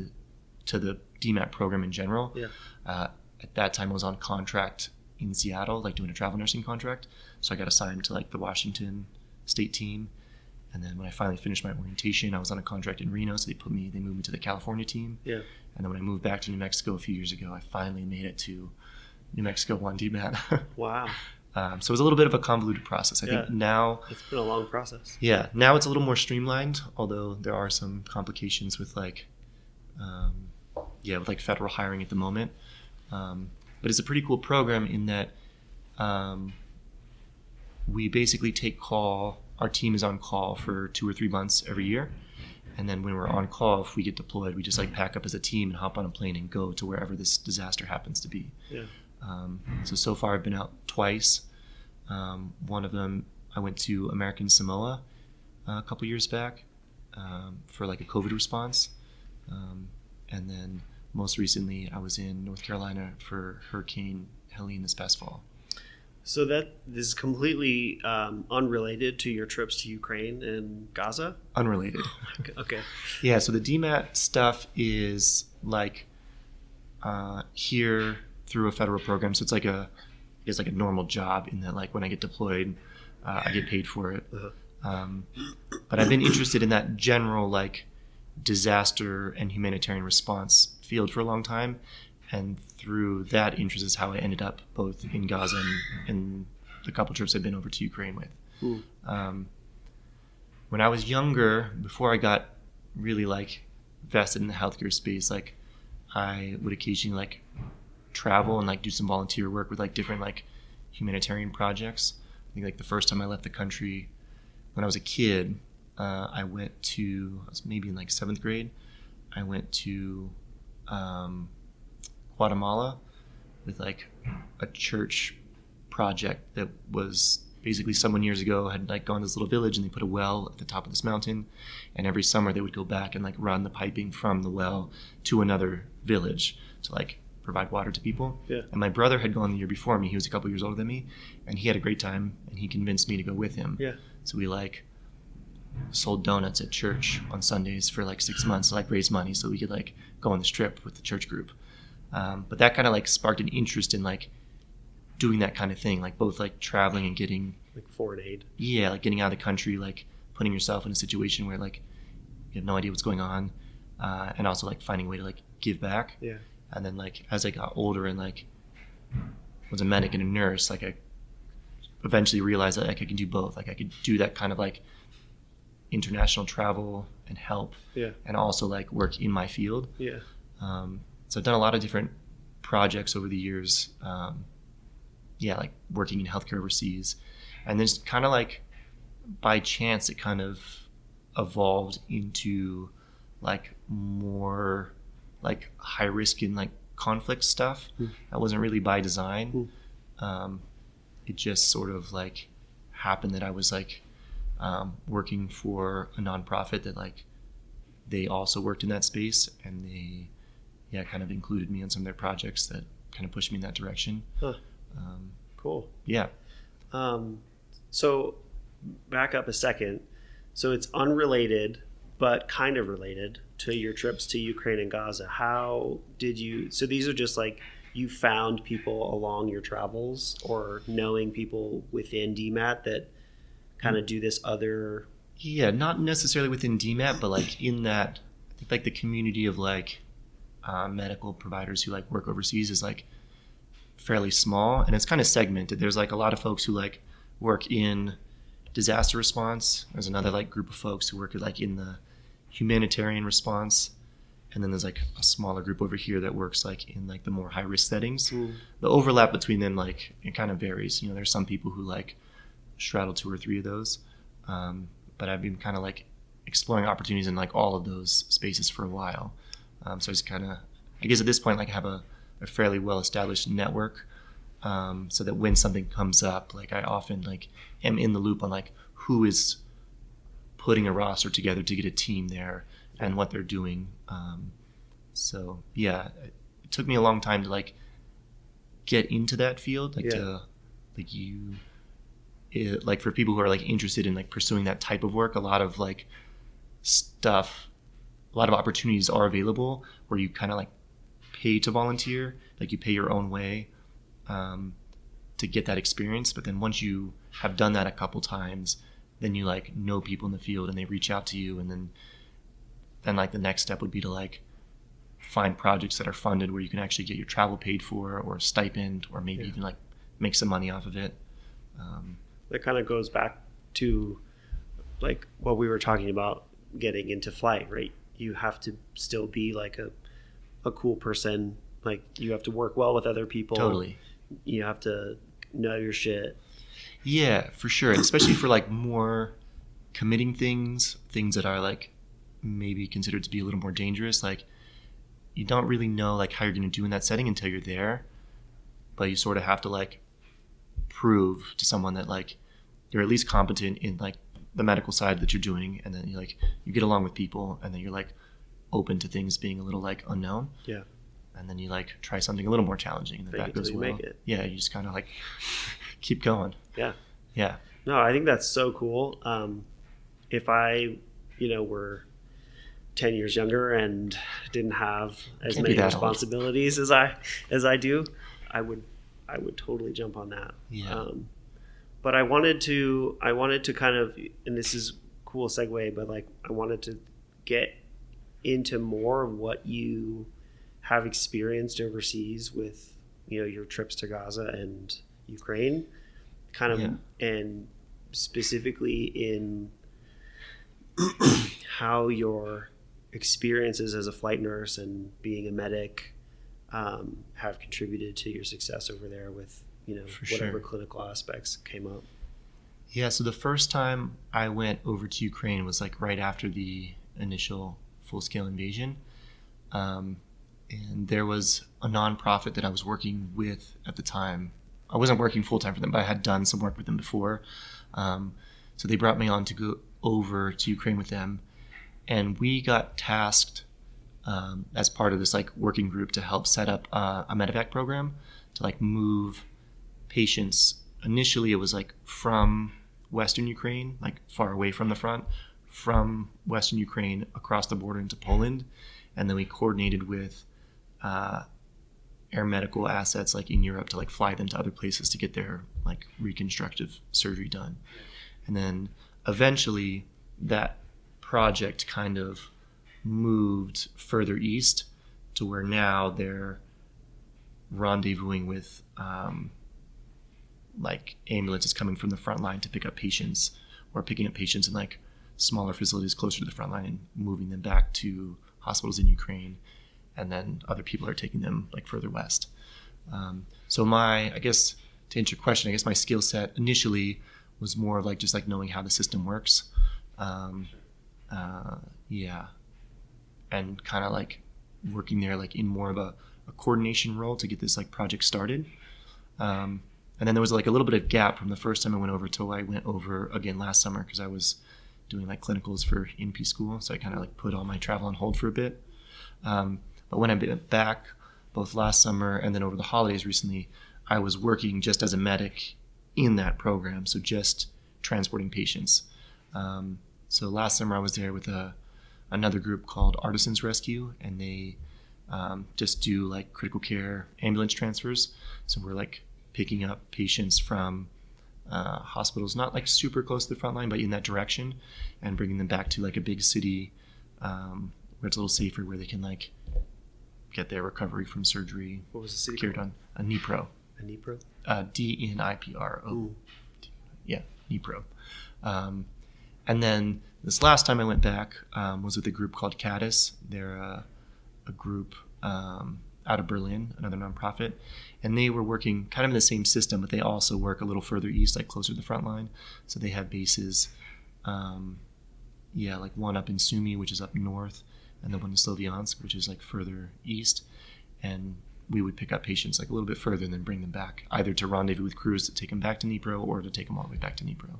S1: to the DMAT program in general. Yeah. At that time, I was on contract in Seattle, like doing a travel nursing contract. So I got assigned to like the Washington state team. And then when I finally finished my orientation, I was on a contract in Reno. So they moved me to the California team.
S2: Yeah.
S1: And then when I moved back to New Mexico a few years ago, I finally made it to New Mexico 1 DMAT.
S2: Wow.
S1: So it was a little bit of a convoluted process. I think now...
S2: It's been a long process.
S1: Yeah. Now it's a little more streamlined, although there are some complications with like... with like federal hiring at the moment. But it's a pretty cool program in that we basically take call. Our team is on call for 2 or 3 months every year. And then when we're on call, if we get deployed, we just like pack up as a team and hop on a plane and go to wherever this disaster happens to be.
S2: Yeah.
S1: So far I've been out twice. One of them, I went to American Samoa a couple years back for like a COVID response. And then most recently I was in North Carolina for Hurricane Helene this past fall.
S2: So this is completely unrelated to your trips to Ukraine and Gaza?
S1: Unrelated.
S2: Okay.
S1: Yeah, so the DMAT stuff is like here through a federal program. So it's like a normal job in that like when I get deployed, I get paid for it.
S2: Uh-huh.
S1: But I've been interested in that general like disaster and humanitarian response field for a long time. And through that interest is how I ended up both in Gaza and the couple trips I've been over to Ukraine with. When I was younger, before I got really like vested in the healthcare space, like I would occasionally like travel and like do some volunteer work with like different like humanitarian projects. I think like the first time I left the country when I was a kid, I was maybe in like 7th grade. I went to Guatemala with like a church project that was basically someone years ago had like gone to this little village and they put a well at the top of this mountain, and every summer they would go back and like run the piping from the well to another village to like provide water to people.
S2: Yeah.
S1: And my brother had gone the year before me. He was a couple years older than me, and he had a great time, and he convinced me to go with him.
S2: Yeah.
S1: So we like sold donuts at church on Sundays for like 6 months to like raise money so we could like go on this trip with the church group. But that kind of like sparked an interest in like doing that kind of thing, like both like traveling and getting
S2: like foreign aid.
S1: Yeah, like getting out of the country, like putting yourself in a situation where like you have no idea what's going on, and also like finding a way to like give back.
S2: Yeah.
S1: And then like as I got older and like was a medic and a nurse, like I eventually realized that like I can do both. Like I could do that kind of like international travel and help, and also like work in my field.
S2: Yeah.
S1: So I've done a lot of different projects over the years. Like working in healthcare overseas, and then just kind of like by chance it kind of evolved into like more like high risk and like conflict stuff. That wasn't really by design. It just sort of like happened that I was like working for a nonprofit that like they also worked in that space, and they kind of included me on some of their projects that kind of pushed me in that direction.
S2: Cool.
S1: Yeah.
S2: So back up a second. So it's unrelated, but kind of related to your trips to Ukraine and Gaza. How did you, so these are just like you found people along your travels or knowing people within DMAT that kind of do this other?
S1: Yeah, not necessarily within DMAT, but like in that, I think like the community of like medical providers who like work overseas is like fairly small, and it's kind of segmented. There's like a lot of folks who like work in disaster response. There's another like group of folks who work like in the humanitarian response, and then there's like a smaller group over here that works like in like the more high risk settings. The overlap between them like it kind of varies. You know, there's some people who like straddle 2 or 3 of those, but I've been kind of like exploring opportunities in like all of those spaces for a while. So I just kind of, I guess at this point, like I have a fairly well-established network, so that when something comes up, like I often like am in the loop on like who is putting a roster together to get a team there and what they're doing. So yeah, it took me a long time to like get into that field, like to like like for people who are like interested in like pursuing that type of work, a lot of like stuff, a lot of opportunities are available where you kind of like pay to volunteer, like you pay your own way. to get that experience. But then once you have done that a couple times, then you like know people in the field and they reach out to you, and then like the next step would be to like find projects that are funded where you can actually get your travel paid for, or a stipend, or maybe even like make some money off of it.
S2: That kind of goes back to like what we were talking about getting into flight, right? You have to still be like a cool person. Like you have to work well with other people.
S1: Totally.
S2: You have to know your shit.
S1: Yeah, for sure. And especially for like more committing things that are like maybe considered to be a little more dangerous. Like you don't really know like how you're going to do in that setting until you're there, but you sort of have to like prove to someone that like you're at least competent in like the medical side that you're doing, and then you get along with people, and then you're like open to things being a little like unknown.
S2: Yeah.
S1: And then you like try something a little more challenging, and that goes well. Yeah, you just kind of like keep going.
S2: Yeah.
S1: Yeah.
S2: No, I think that's so cool. If I, were 10 years younger and didn't have as many responsibilities as I do, I would totally jump on that.
S1: Yeah.
S2: But I wanted to kind of, and this is a cool segue, but like I wanted to get into more of what you have experienced overseas with, your trips to Gaza and Ukraine, kind of, and specifically in how your experiences as a flight nurse and being a medic have contributed to your success over there with, whatever clinical aspects came up.
S1: Yeah, so the first time I went over to Ukraine was like right after the initial full-scale invasion. And there was a nonprofit that I was working with at the time. I wasn't working full-time for them, but I had done some work with them before. So they brought me on to go over to Ukraine with them. And we got tasked as part of this like working group to help set up a medevac program to like move patients. Initially, it was like from Western Ukraine, like far away from the front, from Western Ukraine across the border into Poland. And then we coordinated with air medical assets like in Europe to like fly them to other places to get their like reconstructive surgery done. And then eventually that project kind of moved further east to where now they're rendezvousing with like ambulances coming from the front line to pick up patients, or picking up patients in like smaller facilities closer to the front line and moving them back to hospitals in Ukraine. And then other people are taking them like further west. So I guess to answer your question, I guess my skill set initially was more like just like knowing how the system works. And kind of like working there like in more of a coordination role to get this like project started. And then there was like a little bit of gap from the first time I went over till I went over again last summer, because I was doing like clinicals for NP school. So I kind of like put all my travel on hold for a bit. But when I went back both last summer and then over the holidays recently, I was working just as a medic in that program. So just transporting patients. So last summer I was there with another group called Artisans Rescue, and they just do like critical care ambulance transfers. So we're like picking up patients from hospitals, not like super close to the front line, but in that direction, and bringing them back to like a big city where it's a little safer, where they can like get their recovery from surgery.
S2: What was the city
S1: cared
S2: called?
S1: On Dnipro.
S2: Dnipro?
S1: Dnipro. Yeah, Dnipro. And then this last time I went back was with a group called Caddis. They're a group out of Berlin, another nonprofit, and they were working kind of in the same system, but they also work a little further east, like closer to the front line. So they have bases, like one up in Sumy, which is up north, and the one in Sloviansk, which is like further east. And we would pick up patients like a little bit further and then bring them back, either to rendezvous with crews to take them back to Dnipro or to take them all the way back to Dnipro.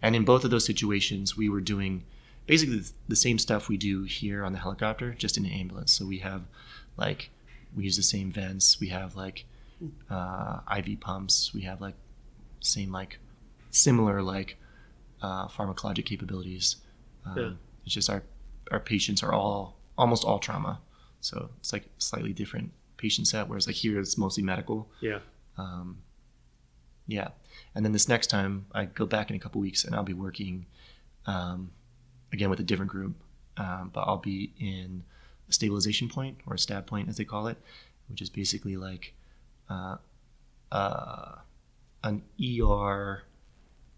S1: And in both of those situations, we were doing basically the same stuff we do here on the helicopter, just in an ambulance. So we have we use the same vents. We have like IV pumps. We have like similar pharmacologic capabilities. It's just our patients are almost all trauma. So it's like a slightly different patient set, whereas like here it's mostly medical.
S2: Yeah.
S1: Yeah. And then this next time I go back in a couple weeks and I'll be working again with a different group, but I'll be in a stabilization point, or a stab point as they call it, which is basically like an ER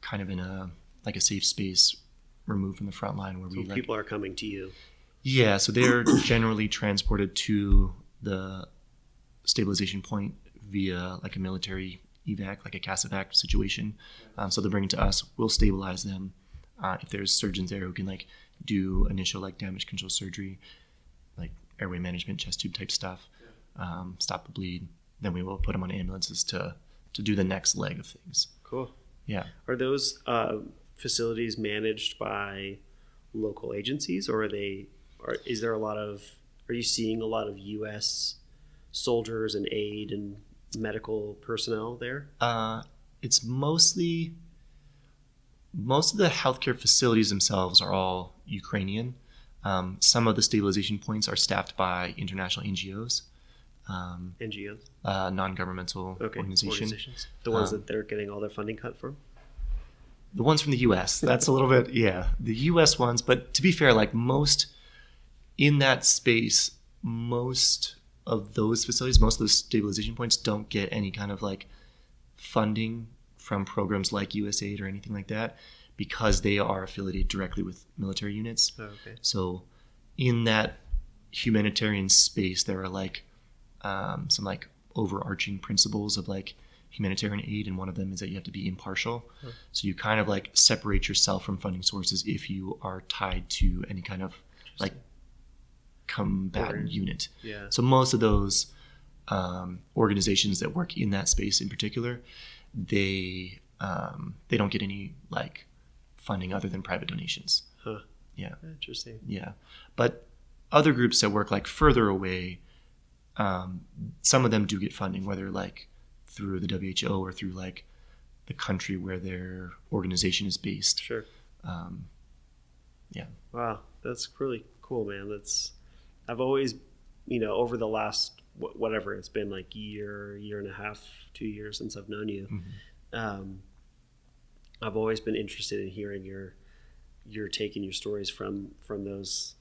S1: kind of in a like a safe space removed from the front line where
S2: so people are coming to you.
S1: Yeah, so they're generally transported to the stabilization point via like a military evac, like a CASEVAC situation. So they'll bring it to us. We'll stabilize them. If there's surgeons there who can like do initial like damage control surgery, like airway management, chest tube type stuff, stop the bleed, then we will put them on ambulances to do the next leg of things.
S2: Cool.
S1: Yeah.
S2: Are those facilities managed by local agencies, or are you seeing a lot of U.S. soldiers and aid and medical personnel there?
S1: It's most of the healthcare facilities themselves are all Ukrainian. Some of the stabilization points are staffed by international NGOs.
S2: NGOs?
S1: Non-governmental organizations.
S2: The ones that they're getting all their funding cut from?
S1: The ones from the U.S. That's a little bit, yeah. The U.S. ones, but to be fair, like most in that space, most of those facilities, most of those stabilization points don't get any kind of like funding from programs like USAID or anything like that because they are affiliated directly with military units.
S2: Oh, okay.
S1: So in that humanitarian space, there are like some like overarching principles of like humanitarian aid, and one of them is that you have to be impartial. So you kind of like separate yourself from funding sources if you are tied to any kind of like combatant unit.
S2: Yeah.
S1: So most of those organizations that work in that space in particular, they don't get any like funding other than private donations.
S2: Huh.
S1: Yeah.
S2: Interesting.
S1: Yeah. But other groups that work like further away, some of them do get funding, whether like through the WHO or through like the country where their organization is based.
S2: Sure.
S1: Yeah.
S2: Wow, that's really cool, man. I've always, over the last whatever it's been, like year and a half, 2 years since I've known you, I've always been interested in hearing your take and your stories from those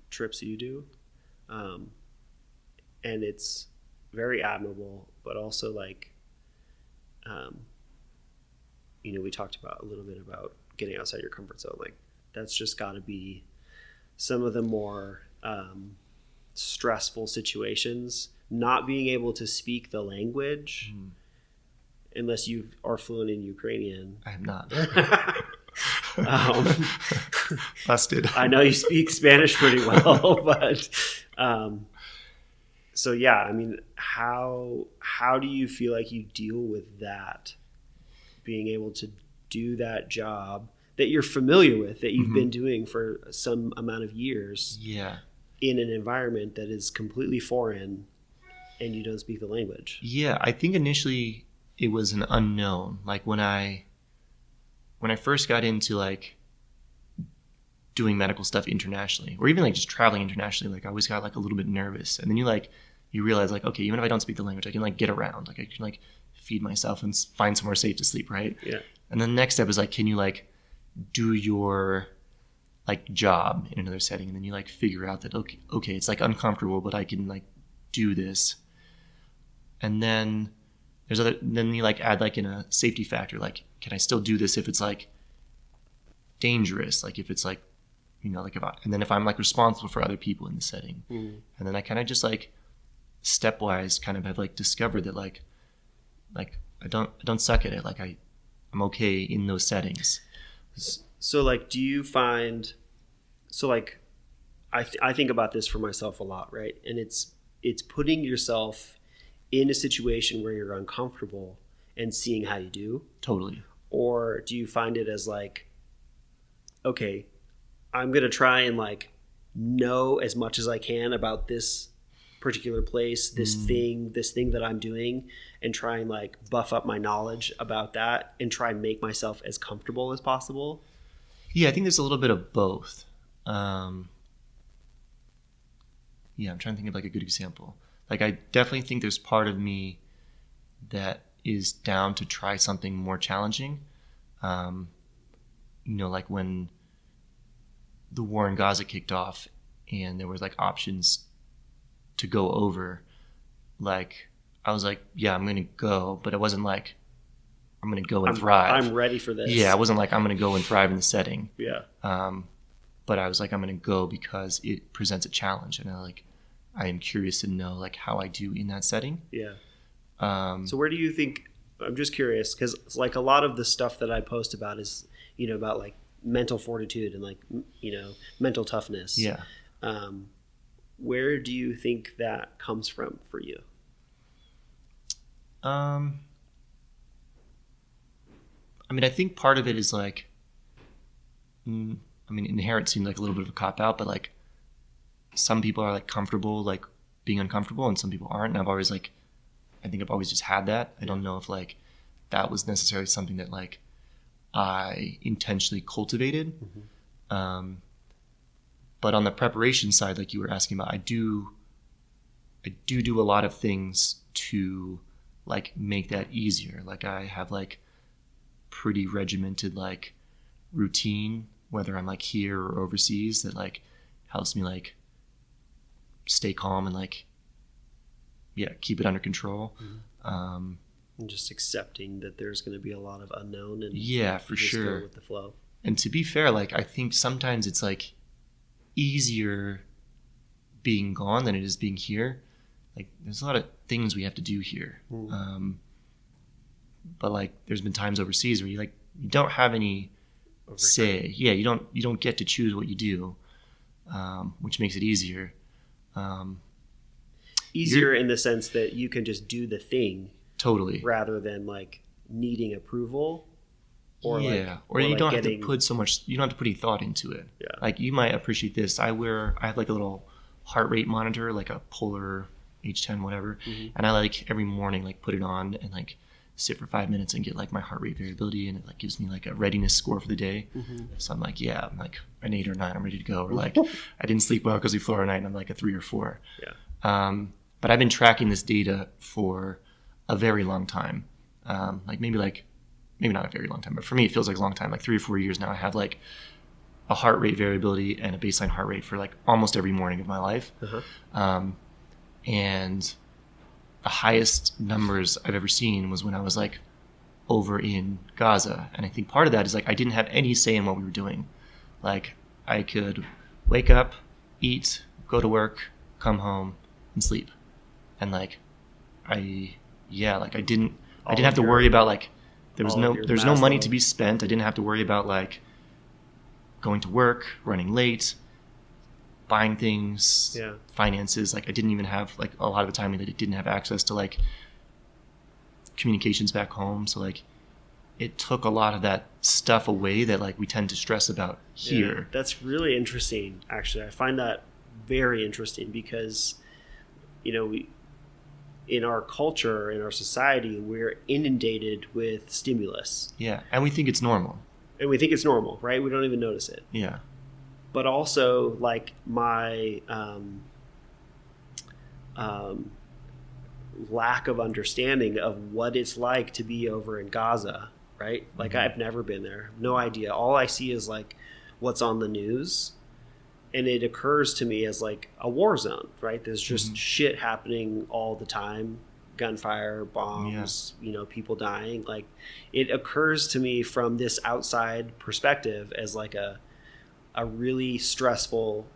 S2: trips you do, and it's very admirable, but also like, we talked about a little bit about getting outside your comfort zone. Like that's just got to be some of the more stressful situations, not being able to speak the language unless you are fluent in Ukrainian.
S1: I am not.
S2: Busted. I know you speak Spanish pretty well, but so yeah, I mean, how do you feel like you deal with that, being able to do that job that you're familiar with, that you've been doing for some amount of years, in an environment that is completely foreign and you don't speak the language?
S1: Yeah, I think initially it was an unknown. Like when I first got into like doing medical stuff internationally, or even like just traveling internationally, like I always got like a little bit nervous. And then you realize like, okay, even if I don't speak the language, I can like get around. Like I can like feed myself and find somewhere safe to sleep, right?
S2: Yeah.
S1: And then the next step is like, can you like do your like job in another setting? And then you like figure out that okay, it's like uncomfortable, but I can like do this. And then then you like add like in a safety factor, like can I still do this if it's like dangerous? Like if it's like, like and then if I'm like responsible for other people in the setting. And then I kind of just like stepwise kind of have like discovered that like I don't suck at it. Like I'm okay in those settings.
S2: So like, do you find, so like, I think about this for myself a lot, right? And it's putting yourself in a situation where you're uncomfortable and seeing how you do.
S1: Totally.
S2: Or do you find it as like, okay, I'm going to try and like know as much as I can about this particular place, this thing that I'm doing, and try and like buff up my knowledge about that and try and make myself as comfortable as possible?
S1: Yeah, I think there's a little bit of both. Yeah, I'm trying to think of like a good example. Like I definitely think there's part of me that is down to try something more challenging. Like when the war in Gaza kicked off and there was like options to go over, like I was like, yeah, I'm going to go, but it wasn't like I'm going to go and thrive.
S2: I'm ready for this.
S1: Yeah, I wasn't like I'm going to go and thrive in the setting.
S2: Yeah.
S1: But I was like, I'm going to go because it presents a challenge, and I am curious to know like how I do in that setting.
S2: Yeah. So where do you think? I'm just curious because like a lot of the stuff that I post about is about like mental fortitude and like mental toughness.
S1: Yeah.
S2: Where do you think that comes from for you?
S1: I mean, I think part of it is like, inherent seems like a little bit of a cop out, but like some people are like comfortable like being uncomfortable and some people aren't. And I think I've always just had that. I don't know if like that was necessarily something that like I intentionally cultivated. Mm-hmm. But on the preparation side, like you were asking about, I do a lot of things to like make that easier. Like I have like pretty regimented like routine, whether I'm like here or overseas, that like helps me like stay calm and like keep it under control.
S2: Mm-hmm. And just accepting that there's going to be a lot of unknown and
S1: for sure
S2: go with the flow.
S1: And to be fair, like I think sometimes it's like easier being gone than it is being here. Like there's a lot of things we have to do here. But like there's been times overseas where you don't have any say. Yeah, you don't get to choose what you do, which makes it easier.
S2: Easier in the sense that you can just do the thing
S1: totally
S2: rather than like needing approval.
S1: Or you don't have to put so much. You don't have to put any thought into it.
S2: Yeah.
S1: Like you might appreciate this. I have like a little heart rate monitor, like a Polar H10, whatever, and I like every morning like put it on and like sit for 5 minutes and get like my heart rate variability, and it like gives me like a readiness score for the day. So I'm like, I'm like an 8 or 9, I'm ready to go. Or like I didn't sleep well because we flew all night, and I'm like a 3 or 4.
S2: Yeah.
S1: But I've been tracking this data for a very long time. Maybe not a very long time, but for me it feels like a long time, like 3 or 4 years now. I have like a heart rate variability and a baseline heart rate for like almost every morning of my life. And the highest numbers I've ever seen was when I was like over in Gaza. And I think part of that is like I didn't have any say in what we were doing. Like I could wake up, eat, go to work, come home, and sleep. And like I didn't have to worry about like there's no money to be spent. I didn't have to worry about like going to work, running late, buying things, finances. Like I didn't even have like a lot of the time that I didn't have access to like communications back home. So like it took a lot of that stuff away that like we tend to stress about here.
S2: Yeah, that's really interesting. Actually, I find that very interesting because, we, in our culture, in our society, we're inundated with stimulus.
S1: Yeah, and we think it's normal.
S2: And we think it's normal, right? We don't even notice it.
S1: Yeah.
S2: But also, like, my lack of understanding of what it's like to be over in Gaza, right? Like, I've never been there. No idea. All I see is, like, what's on the news. And it occurs to me as, like, a war zone, right? There's just shit happening all the time. Gunfire, bombs, people dying. Like, it occurs to me from this outside perspective as, like, a really stressful,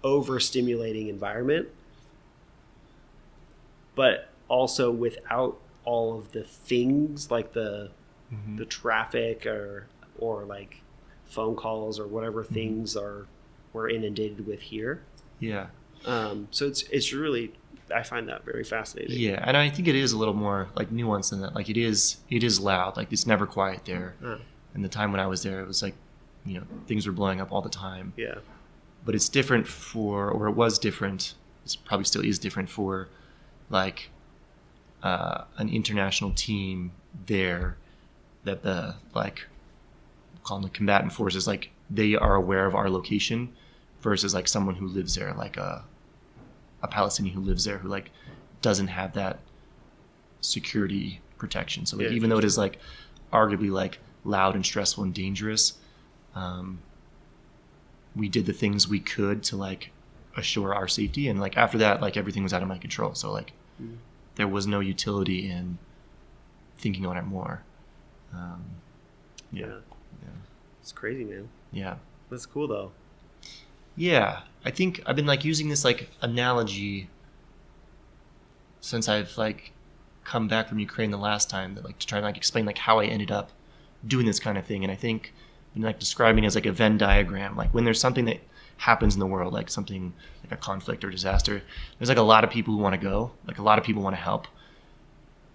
S2: overstimulating environment, but also without all of the things like the traffic or like phone calls or whatever things we're inundated with here.
S1: Yeah.
S2: So it's really, I find that very fascinating.
S1: Yeah, and I think it is a little more like nuanced than that. Like it is loud. Like it's never quiet there. And the time when I was there, it was like, things were blowing up all the time.
S2: Yeah.
S1: But it's different it was different. It probably still is different for like an international team there that the like call them the combatant forces, like they are aware of our location versus like someone who lives there, like a Palestinian who lives there who like doesn't have that security protection. So like
S2: Yeah,
S1: even though
S2: for
S1: it is like arguably like loud and stressful and dangerous, we did the things we could to like assure our safety. And like after that, like everything was out of my control. So like there was no utility in thinking on it more.
S2: Yeah. It's crazy, man.
S1: Yeah.
S2: That's cool though.
S1: Yeah. I think I've been like using this like analogy since I've like come back from Ukraine the last time, that like to try and like explain like how I ended up doing this kind of thing. And I think I've been like describing it as like a Venn diagram. Like when there's something that happens in the world, like something like a conflict or disaster, there's like a lot of people who want to go, like a lot of people want to help,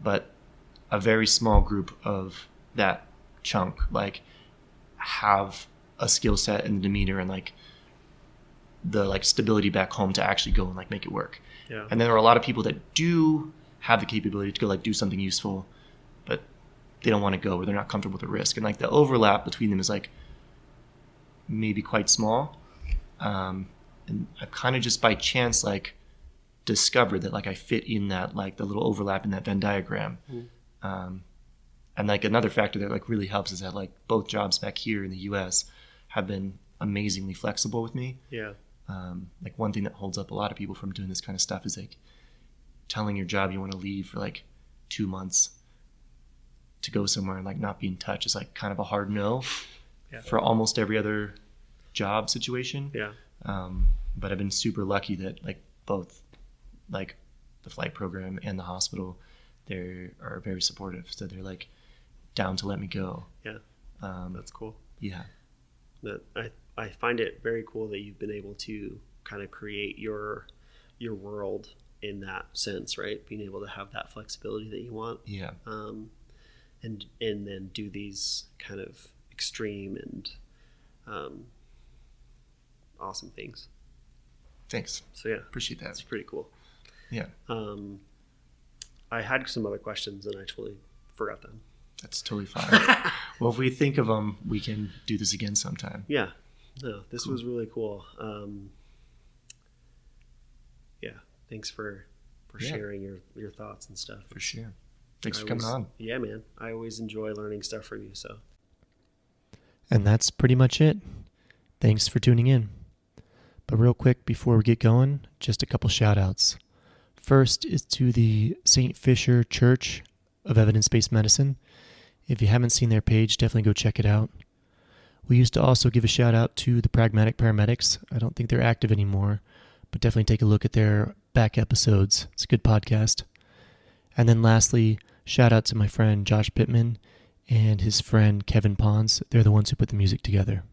S1: but a very small group of that chunk like have a skill set and demeanor and like the like stability back home to actually go and like make it work.
S2: Yeah.
S1: And then there are a lot of people that do have the capability to go like do something useful, but they don't want to go or they're not comfortable with the risk. And like the overlap between them is like maybe quite small. And I kind of just by chance like discovered that like I fit in that like the little overlap in that Venn diagram. And like another factor that like really helps is that like both jobs back here in the US have been amazingly flexible with me.
S2: Yeah.
S1: Like one thing that holds up a lot of people from doing this kind of stuff is like telling your job you want to leave for like 2 months to go somewhere and like not be in touch is like kind of a hard no for almost every other job situation.
S2: Yeah.
S1: But I've been super lucky that like both like the flight program and the hospital, they are very supportive. So they're like down to let me go.
S2: Yeah. That's cool.
S1: Yeah.
S2: That I find it very cool that you've been able to kind of create your world in that sense, right? Being able to have that flexibility that you want.
S1: Yeah.
S2: And then do these kind of extreme and awesome things.
S1: Thanks.
S2: So yeah,
S1: Appreciate that.
S2: That's pretty cool.
S1: Yeah.
S2: I had some other questions and I totally forgot them.
S1: That's totally fine. Well, if we think of them, we can do this again sometime.
S2: Yeah. No, this was really cool. Yeah. Thanks for sharing your thoughts and stuff.
S1: For sure. Thanks for coming on.
S2: Yeah, man. I always enjoy learning stuff from you. So.
S3: And that's pretty much it. Thanks for tuning in. But real quick before we get going, just a couple shout outs. First is to the St. Fisher Church of Evidence-Based Medicine. If you haven't seen their page, definitely go check it out. We used to also give a shout out to the Pragmatic Paramedics. I don't think they're active anymore, but definitely take a look at their back episodes. It's a good podcast. And then lastly, shout out to my friend Josh Pittman and his friend Kevin Pons. They're the ones who put the music together.